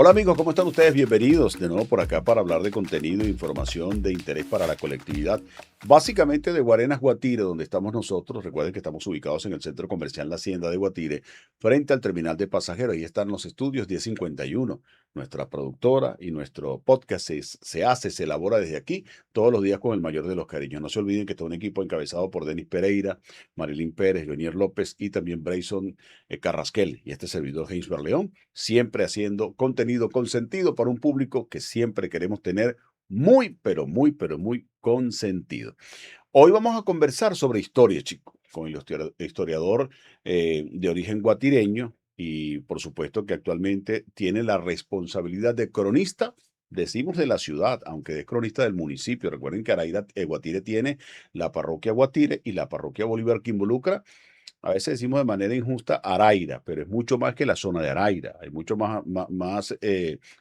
Hola amigos, ¿cómo están ustedes? Bienvenidos de nuevo por acá para hablar de contenido e información de interés para la colectividad. Básicamente de Guarenas, Guatire, donde estamos nosotros. Recuerden que estamos ubicados en el centro comercial La Hacienda de Guatire, frente al terminal de pasajeros. Ahí están los estudios 1051. Nuestra productora y nuestro podcast se elabora desde aquí todos los días con el mayor de los cariños. No se olviden que está un equipo encabezado por Denis Pereira, Marilyn Pérez, Leonier López y también Brayson Carrasquel y este servidor James Berleón, siempre haciendo contenido con sentido para un público que siempre queremos tener muy, pero muy consentido. Hoy vamos a conversar sobre historia, chicos, con el historiador de origen guatireño y por supuesto que actualmente tiene la responsabilidad de cronista. Decimos de la ciudad, aunque es cronista del municipio. Recuerden que Guatire tiene la parroquia Guatire y la parroquia Bolívar, que involucra, a veces decimos de manera injusta, Araira, pero es mucho más que la zona de Araira. Hay mucho más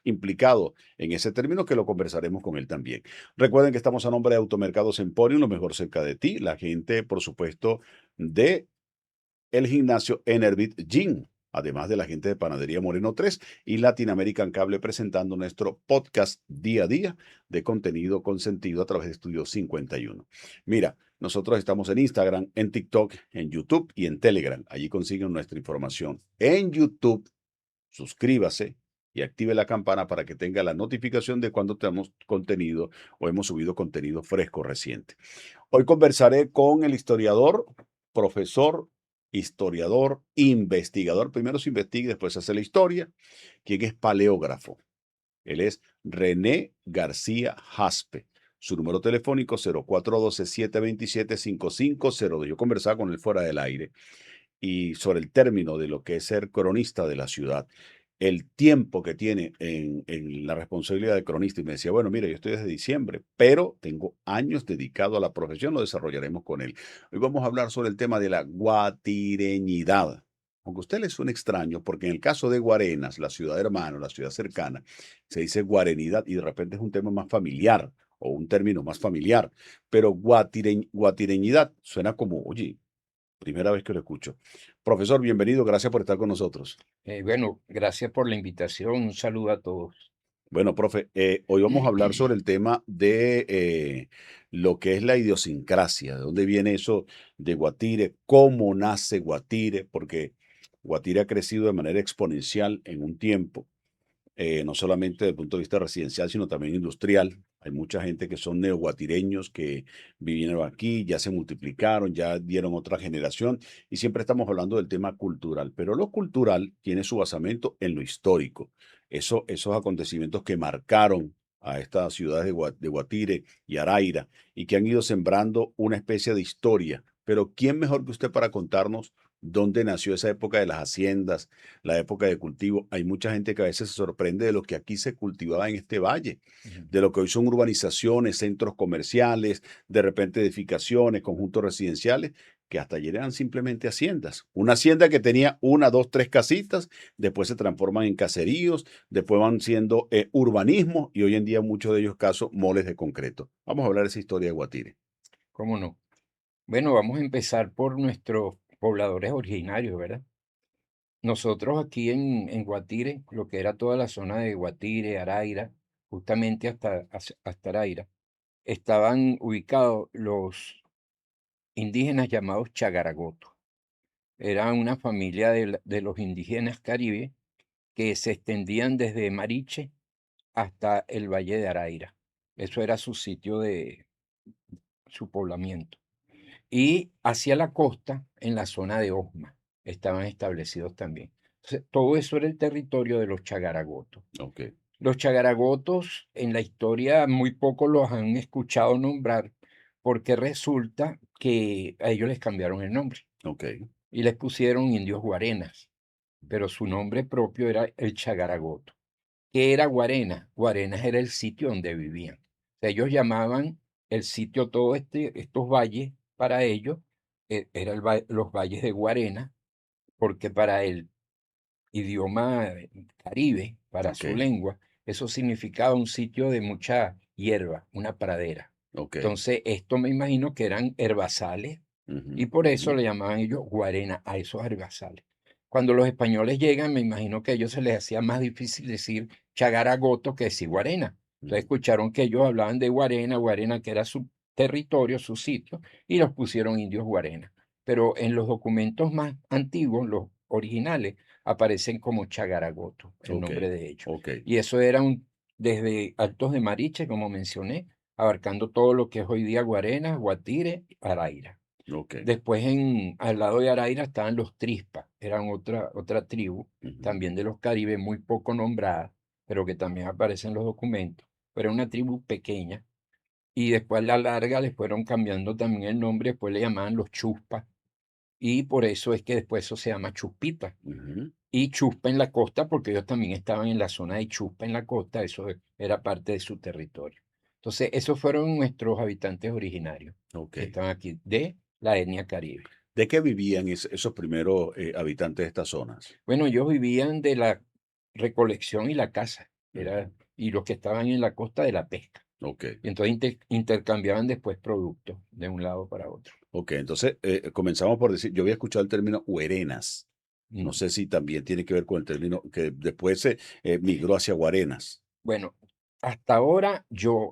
implicado en ese término, que lo conversaremos con él también. Recuerden que estamos a nombre de Automercados Emporium, lo mejor cerca de ti. La gente, por supuesto, de el gimnasio Enervit Gym, además de la gente de Panadería Moreno 3 y Latin American Cable, presentando nuestro podcast día a día de contenido con sentido a través de Estudio 51. Mira, nosotros estamos en Instagram, en TikTok, en YouTube y en Telegram. Allí consiguen nuestra información. En YouTube, suscríbase y active la campana para que tenga la notificación de cuando tenemos contenido o hemos subido contenido fresco reciente. Hoy conversaré con el historiador, profesor, historiador, investigador. Primero se investiga y después se hace la historia, quien es paleógrafo. Él es René García Jaspe. Su número telefónico 0412-727-5502. Yo conversaba con él fuera del aire y sobre el término de lo que es ser cronista de la ciudad, el tiempo que tiene en la responsabilidad de cronista. Y me decía, bueno, mira, yo estoy desde diciembre, pero tengo años dedicado a la profesión, lo desarrollaremos con él. Hoy vamos a hablar sobre el tema de la guatireñidad. Aunque a usted le suene extraño, porque en el caso de Guarenas, la ciudad hermana, la ciudad cercana, se dice guarenidad y de repente es un tema más familiar o un término más familiar, pero guatireñidad suena como, oye, primera vez que lo escucho. Profesor, bienvenido, gracias por estar con nosotros. Bueno, gracias por la invitación. Un saludo a todos. Bueno, profe, hoy vamos a hablar sobre el tema de lo que es la idiosincrasia, de dónde viene eso de Guatire, cómo nace Guatire, porque Guatire ha crecido de manera exponencial en un tiempo, no solamente desde el punto de vista residencial, sino también industrial. Hay mucha gente que son neoguatireños que vinieron aquí, ya se multiplicaron, ya dieron otra generación y siempre estamos hablando del tema cultural. Pero lo cultural tiene su basamento en lo histórico. Esos acontecimientos que marcaron a estas ciudades de Guatire y Araira y que han ido sembrando una especie de historia. Pero ¿quién mejor que usted para contarnos dónde nació esa época de las haciendas, la época de cultivo? Hay mucha gente que a veces se sorprende de lo que aquí se cultivaba en este valle, Ujú. de lo que hoy son urbanizaciones, centros comerciales, de repente edificaciones, conjuntos residenciales, que hasta ayer eran simplemente haciendas. Una hacienda que tenía una, dos, tres casitas, después se transforman en caseríos, después van siendo urbanismo y hoy en día muchos de ellos casos moles de concreto. Vamos a hablar de esa historia de Guatire. ¿Cómo no? Bueno, vamos a empezar por nuestros pobladores originarios, ¿verdad? Nosotros aquí en Guatire, lo que era toda la zona de Guatire, Araira, justamente hasta Araira, estaban ubicados los indígenas llamados Chagaragotos. Era una familia de los indígenas caribe que se extendían desde Mariche hasta el Valle de Araira. Eso era su sitio de su poblamiento. Y hacia la costa, en la zona de Osma, estaban establecidos también. Entonces, todo eso era el territorio de los chagaragotos. Ok, Los chagaragotos en la historia muy poco los han escuchado nombrar porque resulta que a ellos les cambiaron el nombre ok, y les pusieron indios guarenas, pero su nombre propio era el chagaragoto. ¿Qué era Guarena? Guarenas era el sitio donde vivían. O sea, ellos llamaban el sitio, estos valles, para ellos, eran los valles de Guarena, porque para el idioma caribe, para ok, su lengua, eso significaba un sitio de mucha hierba, una pradera. ok. Entonces, esto me imagino que eran herbazales, Ujú, y por ujú. eso le llamaban ellos Guarena a esos herbazales. Cuando los españoles llegan, me imagino que a ellos se les hacía más difícil decir Chagaragoto que decir Guarena. Entonces Ujú. escucharon que ellos hablaban de Guarena, Guarena que era su territorio, su sitio, y los pusieron indios Guarena. Pero en los documentos más antiguos, los originales, aparecen como Chagaragoto, el Ok, nombre de ellos. ok, Y eso era desde Altos de Mariche, como mencioné, abarcando todo lo que es hoy día Guarena, Guatire, Araira. ok. Después al lado de Araira estaban los Trispas, eran otra tribu, Ujú, también de los Caribes, muy poco nombrada, pero que también aparece en los documentos. Pero era una tribu pequeña. Y después a la larga les fueron cambiando también el nombre, después le llamaban los Chuspas. Y por eso es que después eso se llama Chuspita. ujú. Y Chuspa en la costa, porque ellos también estaban en la zona de Chuspa en la costa, eso era parte de su territorio. Entonces, esos fueron nuestros habitantes originarios Ok. que estaban aquí, de la etnia caribe. ¿De qué vivían esos primeros habitantes de estas zonas? Bueno, ellos vivían de la recolección y la caza, Ujú. y los que estaban en la costa de la pesca. Ok, Y entonces intercambiaban después productos de un lado para otro. ok. Entonces, comenzamos por decir, yo había escuchado el término huerenas. No Mm. sé si también tiene que ver con el término que después se migró hacia guarenas. Bueno, hasta ahora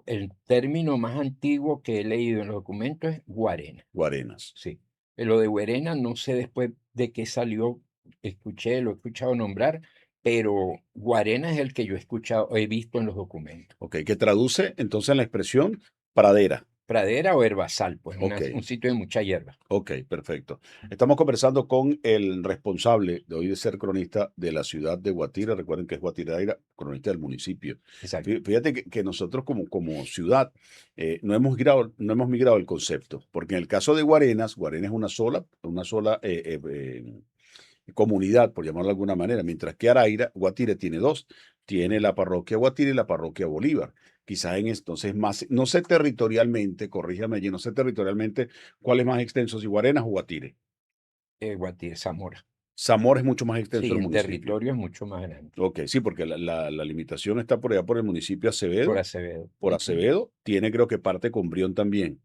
el término más antiguo que he leído en los documentos es guarena. Guarenas. Sí. Lo de Guarena no sé después de qué salió, lo he escuchado nombrar, pero Guarena es el que yo he escuchado, he visto en los documentos. Ok, que traduce entonces en la expresión pradera. Pradera o herbazal, pues Ok, un sitio de mucha hierba. ok, perfecto. Estamos conversando con el responsable de hoy de ser cronista de la ciudad de Guatire. Recuerden que es Guatire, cronista del municipio. Exacto. Fíjate que nosotros como ciudad no hemos migrado el concepto, porque en el caso de Guarenas, Guarenas es una sola comunidad, por llamarlo de alguna manera, mientras que Araira, Guatire tiene dos. Tiene la parroquia Guatire y la parroquia Bolívar. Quizás entonces más, no sé territorialmente, corríjame allí, no sé territorialmente cuál es más extenso, si Guarenas o Guatire. Guatire, Zamora. Zamora es mucho más extenso Sí, el en municipio. territorio es mucho más grande. Ok, sí, porque la limitación está por allá por el municipio Por Acevedo. Acevedo. Por Ujú. Acevedo tiene creo que parte con Brión también.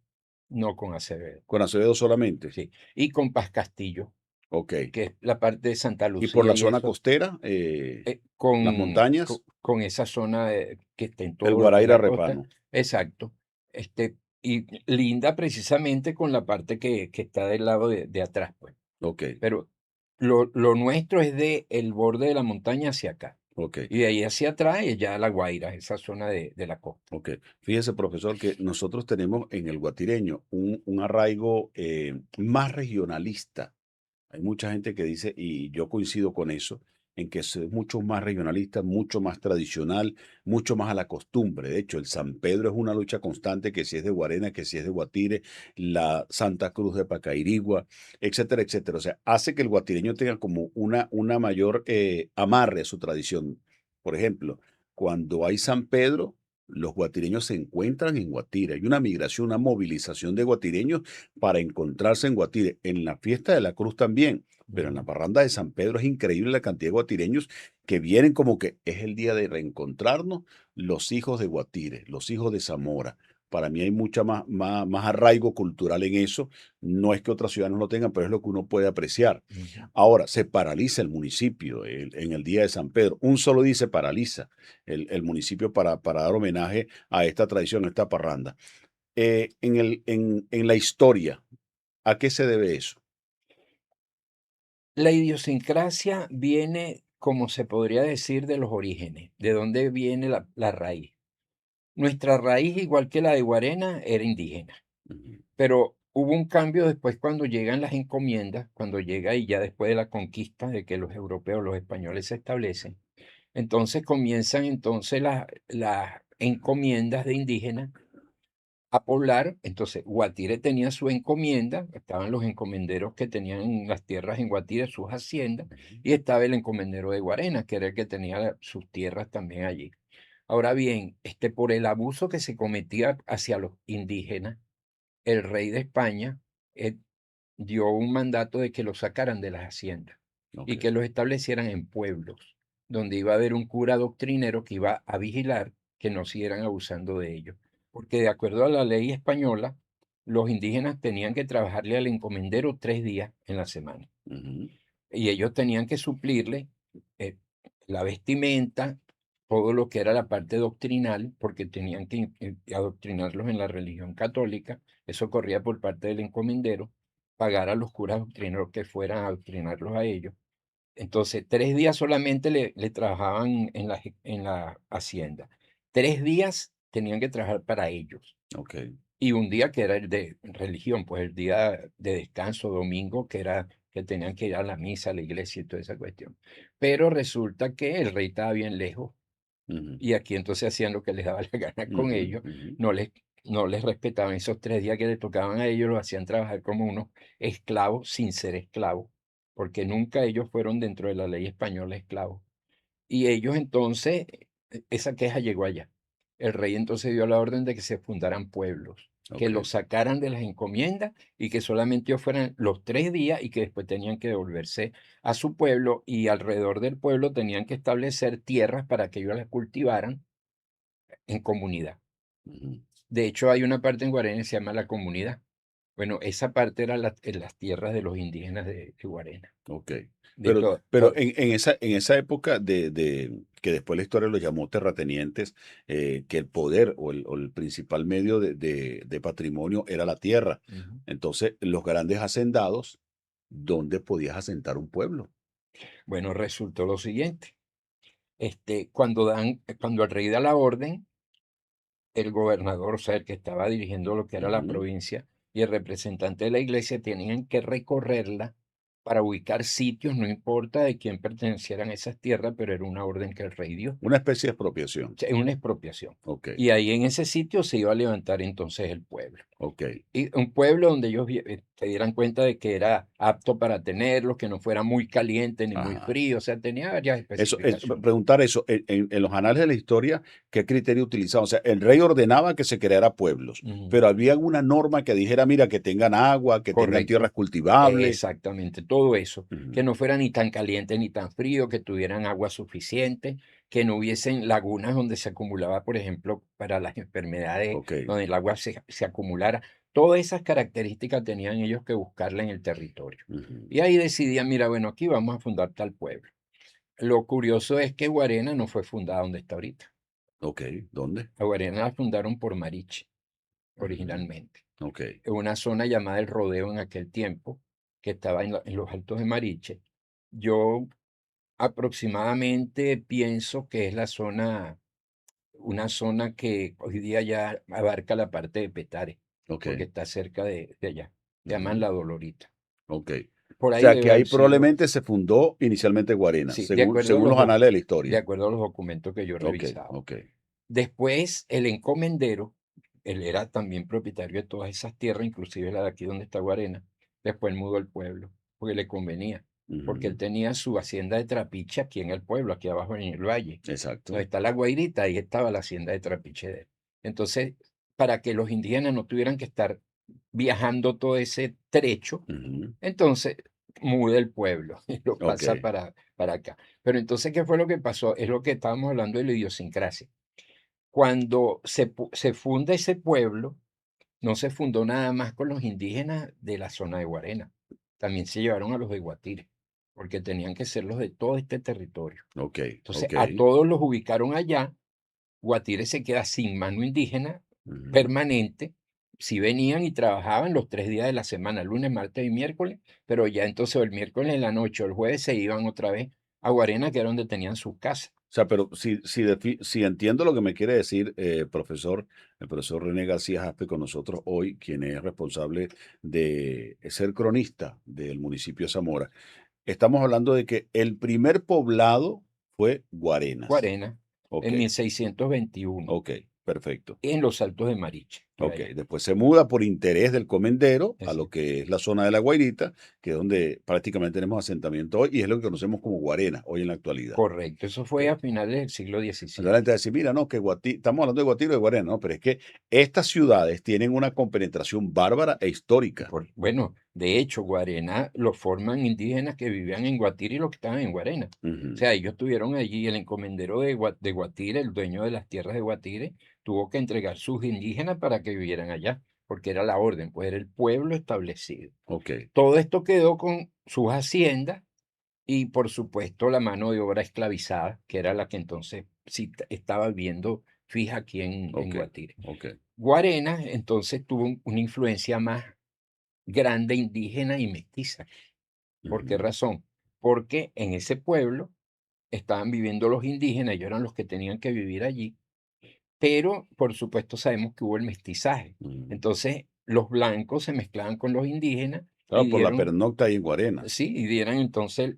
No con Acevedo. Con Acevedo solamente. Sí. Y con Paz Castillo, Ok. que es la parte de Santa Y por Lucía la y zona eso, costera, las montañas, con esa zona que está en el todo lo que es Guaraíra la costa, Repano. exacto, y linda precisamente con la parte que está del lado de atrás, pues. Ok, Pero lo nuestro es de el borde de la montaña hacia acá, ok. y de ahí hacia atrás es ya La Guaira, esa zona de la costa. Ok, fíjese, profesor, que nosotros tenemos en el guatireño un arraigo más regionalista. Hay mucha gente que dice, y yo coincido con eso, en que es mucho más regionalista, mucho más tradicional, mucho más a la costumbre. De hecho, el San Pedro es una lucha constante, que si es de Guarena, que si es de Guatire, la Santa Cruz de Pacairigua, etcétera, etcétera. O sea, hace que el guatireño tenga como una mayor amarre a su tradición. Por ejemplo, cuando hay San Pedro, los guatireños se encuentran en Guatire. Hay una migración, una movilización de guatireños para encontrarse en Guatire. En la fiesta de la Cruz también, pero en la Ujú. parranda de San Pedro es increíble la cantidad de guatireños que vienen como que es el día de reencontrarnos los hijos de Guatire, los hijos de Zamora. Para mí hay mucha más arraigo cultural en eso. No es que otras ciudades no lo tengan, pero es lo que uno puede apreciar. Ujú. Ahora, se paraliza el municipio en el día de San Pedro. Un solo día se paraliza el municipio para dar homenaje a esta tradición, a esta parranda. En la historia, ¿a qué se debe eso? La idiosincrasia viene, como se podría decir, de los orígenes, de dónde viene la raíz. Nuestra raíz, igual que la de Guarena, era indígena, Ujú, pero hubo un cambio después cuando llegan las encomiendas, cuando llega y ya después de la conquista, de que los europeos, los españoles se establecen, entonces comienzan entonces las encomiendas de indígenas a poblar. Entonces Guatire tenía su encomienda, estaban los encomenderos que tenían las tierras en Guatire, sus haciendas, ujú, y estaba el encomendero de Guarena, que era el que tenía sus tierras también allí. Ahora bien, por el abuso que se cometía hacia los indígenas, el rey de España eh, dio un mandato de que los sacaran de las haciendas ok, y que los establecieran en pueblos, donde iba a haber un cura doctrinero que iba a vigilar que no siguieran abusando de ellos. Porque de acuerdo a la ley española, los indígenas tenían que trabajarle al encomendero 3 días en la semana. ujú, y ellos tenían que suplirle eh, la vestimenta, todo lo que era la parte doctrinal, porque tenían que adoctrinarlos en la religión católica, eso corría por parte del encomendero, pagar a los curas doctrineros que fueran a adoctrinarlos a ellos. Entonces, 3 días solamente le trabajaban en la hacienda. 3 días tenían que trabajar para ellos. Ok. Y un día que era el de religión, pues el día de descanso, domingo, que era que tenían que ir a la misa, a la iglesia y toda esa cuestión. Pero resulta que el rey estaba bien lejos Ujú, y aquí entonces hacían lo que les daba la gana con ujú, ellos, ujú. no les respetaban esos 3 días que les tocaban a ellos, los hacían trabajar como unos esclavos sin ser esclavos, porque nunca ellos fueron dentro de la ley española esclavos. Y ellos entonces, esa queja llegó allá. El rey entonces dio la orden de que se fundaran pueblos, que Ok. los sacaran de las encomiendas y que solamente ellos fueran los 3 días y que después tenían que devolverse a su pueblo y alrededor del pueblo tenían que establecer tierras para que ellos las cultivaran en comunidad. Ujú. De hecho, hay una parte en Guarena que se llama la comunidad. Bueno, esa parte era en las tierras de los indígenas de Guarena, Ok. de Pero en esa época que después la historia los llamó terratenientes, que el poder o el principal medio de patrimonio era la tierra. Ujú. Entonces, los grandes hacendados, ¿dónde podías asentar un pueblo? Bueno, resultó lo siguiente. Cuando el rey da la orden, el gobernador, o sea, el que estaba dirigiendo lo que era la Ujú. provincia, y el representante de la iglesia tenían que recorrerla para ubicar sitios, no importa de quién pertenecieran esas tierras, pero era una orden que el rey dio. Una especie de expropiación. Es una expropiación. Ok, Y ahí en ese sitio se iba a levantar entonces el pueblo. ok. Y un pueblo donde ellos se dieran cuenta de que era apto para tenerlos, que no fuera muy caliente ni muy Ajá. frío, o sea, tenía varias especificaciones. Preguntar eso, en los anales de la historia, ¿qué criterio utilizaban? O sea, el rey ordenaba que se creara pueblos, Ujú. pero había alguna norma que dijera, mira, que tengan agua, que tengan tierras Correcto. cultivables. Exactamente, todo eso, que Ujú. no fuera ni tan caliente ni tan frío, que tuvieran agua suficiente, que no hubiesen lagunas donde se acumulaba, por ejemplo, para las enfermedades, Ok. donde el agua se acumulara. Todas esas características tenían ellos que buscarla en el territorio. Ujú. Y ahí decidían, mira, bueno, aquí vamos a fundar tal pueblo. Lo curioso es que Guarena no fue fundada donde está ahorita. Ok, ¿dónde? A Guarena la fundaron por Mariche, Ujú. originalmente. Ok. En una zona llamada El Rodeo en aquel tiempo, que estaba en los Altos de Mariche. Yo aproximadamente pienso que es una zona que hoy día ya abarca la parte de Petare, Ok. porque está cerca de allá. Se llaman Ujú. La Dolorita. Ok. Por O ahí sea, debe que ahí haber sido, probablemente se fundó inicialmente Guarena, sí, según los anales de la de historia. acuerdo a los documentos que yo he Ok, revisado. ok. Después, el encomendero, él era también propietario de todas esas tierras, inclusive la de aquí donde está Guarena. Después él mudó el pueblo, porque le convenía, porque Ujú. él tenía su hacienda de Trapiche aquí en el pueblo, aquí abajo en el valle. Donde Exacto. está la Guairita, ahí estaba la hacienda de Trapiche de él. Entonces, para que los indígenas no tuvieran que estar viajando todo ese trecho, Ujú. entonces muda el pueblo y lo Ok. pasa para acá. Pero entonces, ¿qué fue lo que pasó? Es lo que estábamos hablando de la idiosincrasia. Cuando se funda ese pueblo, no se fundó nada más con los indígenas de la zona de Guarena, también se llevaron a los de Guatire, porque tenían que ser los de todo este territorio. Ok, Entonces, ok. a todos los ubicaron allá, Guatire se queda sin mano indígena Ujú. permanente, si venían y trabajaban los 3 días de la semana, lunes, martes y miércoles, pero ya entonces el miércoles en la noche o el jueves se iban otra vez a Guarena, que era donde tenían sus casas. O sea, pero si entiendo lo que me quiere decir, profesor, el profesor René García Jaspe con nosotros hoy, quien es responsable de ser cronista del municipio de Zamora, estamos hablando de que el primer poblado fue Guarenas. Guarena, Ok, en 1621 ok, perfecto. en los Altos de Mariche, por Ok, allá. después se muda por interés del comendero a lo Ese, que es la zona de La Guairita, que es donde prácticamente tenemos asentamiento hoy y es lo que conocemos como Guarena hoy en la actualidad. correcto, eso Ok. fue a finales del siglo Entonces la gente XVII. va a decir, mira, no, que estamos hablando de Guatire o de Guarena, no, pero es que estas ciudades tienen una compenetración bárbara e histórica. Bueno, de hecho, Guarena lo forman indígenas que vivían en Guatire y los que estaban en Guarena. O Ujú. sea, ellos estuvieron allí, el encomendero de Guatire, el dueño de las tierras de Guatire, tuvo que entregar sus indígenas para que vivieran allá, porque era la orden, pues era el pueblo establecido. Ok, Todo esto quedó con sus haciendas y por supuesto la mano de obra esclavizada, que era la que entonces sí estaba viviendo fija aquí en Ok, Guatire. ok. Guarena entonces tuvo una influencia más grande indígena y mestiza. ¿Por qué Ujú, razón? Porque en ese pueblo estaban viviendo los indígenas, ellos eran los que tenían que vivir allí, pero por supuesto sabemos que hubo el mestizaje. ujú. Entonces los blancos se mezclaban con los indígenas y Claro, por la dieron, pernocta ahí en Guarena. sí, y dieran entonces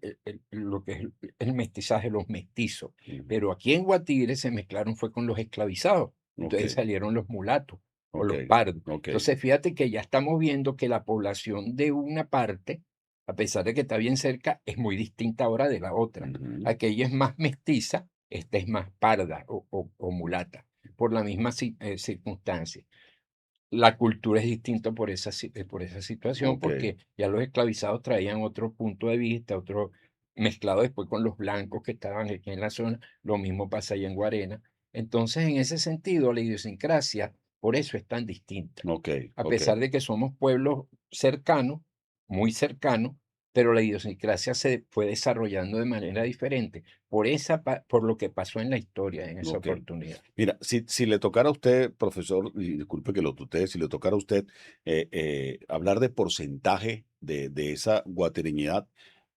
lo que es el mestizaje, los mestizos. Ujú. Pero aquí en Guatire se mezclaron fue con los esclavizados. Ok, Entonces salieron los mulatos o ok, los pardos. ok. Entonces fíjate que ya estamos viendo que la población de una parte, a pesar de que está bien cerca, es muy distinta ahora de la otra. Ujú. Aquella es más mestiza, esta es más parda o mulata, por la misma circunstancia. La cultura es distinta por esa situación, Ok, porque ya los esclavizados traían otro punto de vista, otro mezclado después con los blancos que estaban aquí en la zona, lo mismo pasa allá en Guarena. Entonces, en ese sentido, la idiosincrasia, por eso es tan distinta. ok, A ok. pesar de que somos pueblos cercanos, muy cercanos, pero la idiosincrasia se fue desarrollando de manera diferente por lo que pasó en la historia en esa Ok. oportunidad. Mira, si le tocara a usted, profesor, y disculpe que lo tutee, si le tocara a usted hablar de porcentaje de esa guatereñidad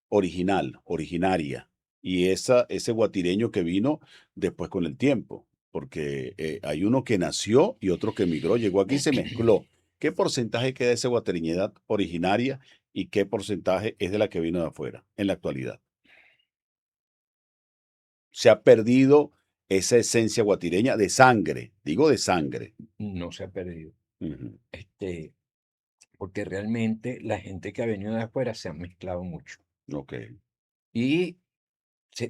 original, originaria, y ese guatireño que vino después con el tiempo, porque hay uno que nació y otro que emigró, llegó aquí y se mezcló. ¿Qué porcentaje queda de esa guatereñidad originaria y qué porcentaje es de la que vino de afuera en la actualidad? Se ha perdido esa esencia guatireña de sangre, digo de sangre. No se ha perdido. Ujú, Este, Porque realmente la gente que ha venido de afuera se ha mezclado mucho ok, y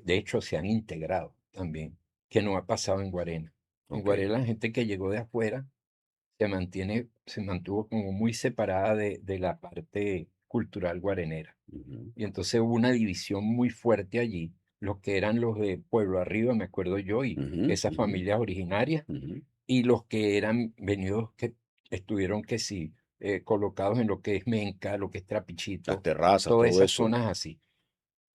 de hecho se han integrado también, que no ha pasado en Guarena. En ok. Guarena la gente que llegó de afuera se mantuvo como muy separada de la parte cultural guarenera. Ujú, Y entonces hubo una división muy fuerte allí, los que eran los de Pueblo Arriba, me acuerdo yo, y ujú, esas ujú, familias originarias, ujú. y los que eran venidos, que estuvieron que sí, colocados en lo que es Menca, lo que es Las Trapichito, terrazas, todas todo esas eso. zonas así.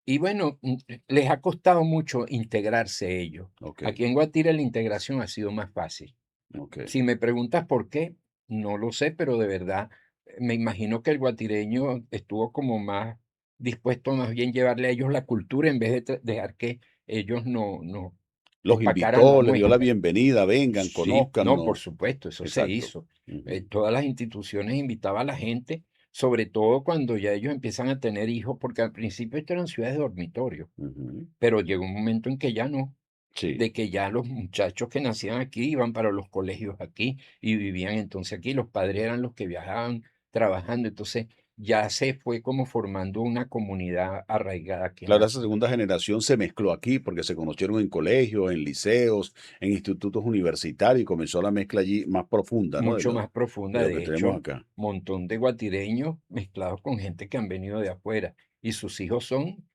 Y bueno, les ha costado mucho integrarse ellos. Ok, Aquí en Guatire la integración ha sido más fácil. ok. Si me preguntas por qué, no lo sé, pero de verdad me imagino que el guatireño estuvo como más dispuesto a más bien llevarle a ellos la cultura en vez de dejar que ellos no Los opacaran la invitó, les dio la nuestra. bienvenida, vengan, Sí, no, por conózcannos. supuesto, eso se Exacto. hizo. Ujú, Todas las instituciones invitaban a la gente, sobre todo cuando ya ellos empiezan a tener hijos, porque al principio esto eran ciudades de dormitorio, ujú. pero llegó un momento en que ya no, Sí, de que ya los muchachos que nacían aquí iban para los colegios aquí y vivían entonces aquí, los padres eran los que viajaban trabajando, entonces ya se fue como formando una comunidad arraigada aquí en claro, la esa zona, segunda generación se mezcló aquí porque se conocieron en colegios, en liceos, en institutos universitarios y comenzó la mezcla allí más profunda, ¿no? mucho más De profunda, lo que de tenemos hecho, acá. montón de guatireños mezclados con gente que han venido de afuera y sus hijos son,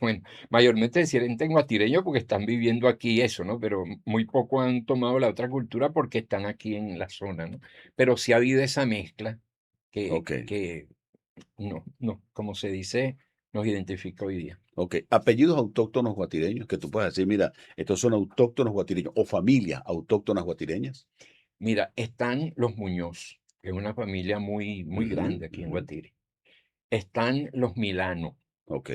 bueno, mayormente descienden guatireños porque están viviendo aquí eso, ¿no? Pero muy poco han tomado la otra cultura porque están aquí en la zona, ¿no? Pero sí ha habido esa mezcla Ok, que no, como se dice, nos identifica hoy día. ok. Apellidos autóctonos guatireños que tú puedes decir, mira, estos son autóctonos guatireños o familias autóctonas guatireñas. Mira, están los Muñoz, que es una familia muy Ujú, grande aquí en ujú. Guatire. Están los Milano. Ok.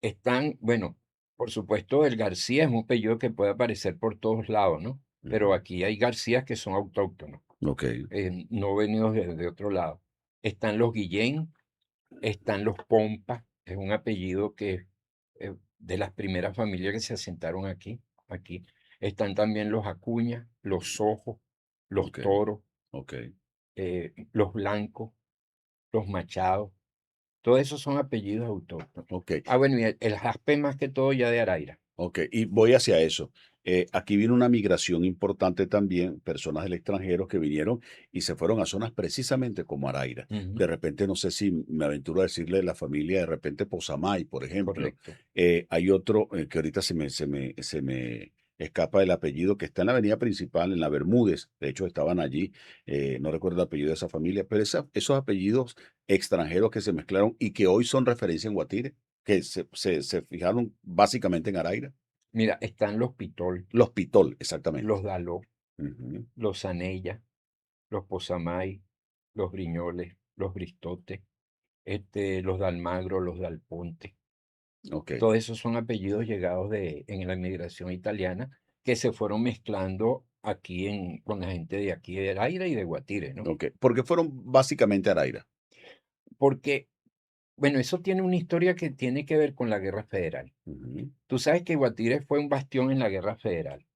Están, bueno, por supuesto, el García es un apellido que puede aparecer por todos lados, ¿no? Pero Ujú. aquí hay Garcías que son autóctonos, Ok, no venidos de otro lado. Están los Guillén, están los Pompa, es un apellido que de las primeras familias que se asentaron aquí. Están también los Acuña, los Ojos, los ok, Toros, ok, los Blancos, los Machados. Todos esos son apellidos autóctonos. ok, Ah, bueno, y el Jaspe más que todo ya de Araira. ok. Y voy hacia eso. Aquí vino una migración importante también, personas del extranjero que vinieron y se fueron a zonas precisamente como Araira. Ujú, De repente, no sé si me aventuro a decirle la familia, de repente Posamay, por ejemplo. correcto. Hay otro que ahorita se me escapa el apellido, que está en la avenida principal, en la Bermúdez. De hecho, estaban allí. No recuerdo el apellido de esa familia, pero esos apellidos extranjeros que se mezclaron y que hoy son referencia en Guatire. que se fijaron básicamente en Araira. Mira, están los Pitol, Los Pitol, exactamente. los Daló, Ujú. los Anella, los Posamay, los Briñoles, los Bristote, los Dalmagro, los Dalponte. Ok, Todos esos son apellidos llegados en la inmigración italiana que se fueron mezclando aquí con la gente de aquí de Araira y de Guatire, ¿no? ok. Porque fueron básicamente Araira. Porque, bueno, eso tiene una historia que tiene que ver con la Guerra Federal. Ujú, Tú sabes que Guatire fue un bastión en la Guerra Federal.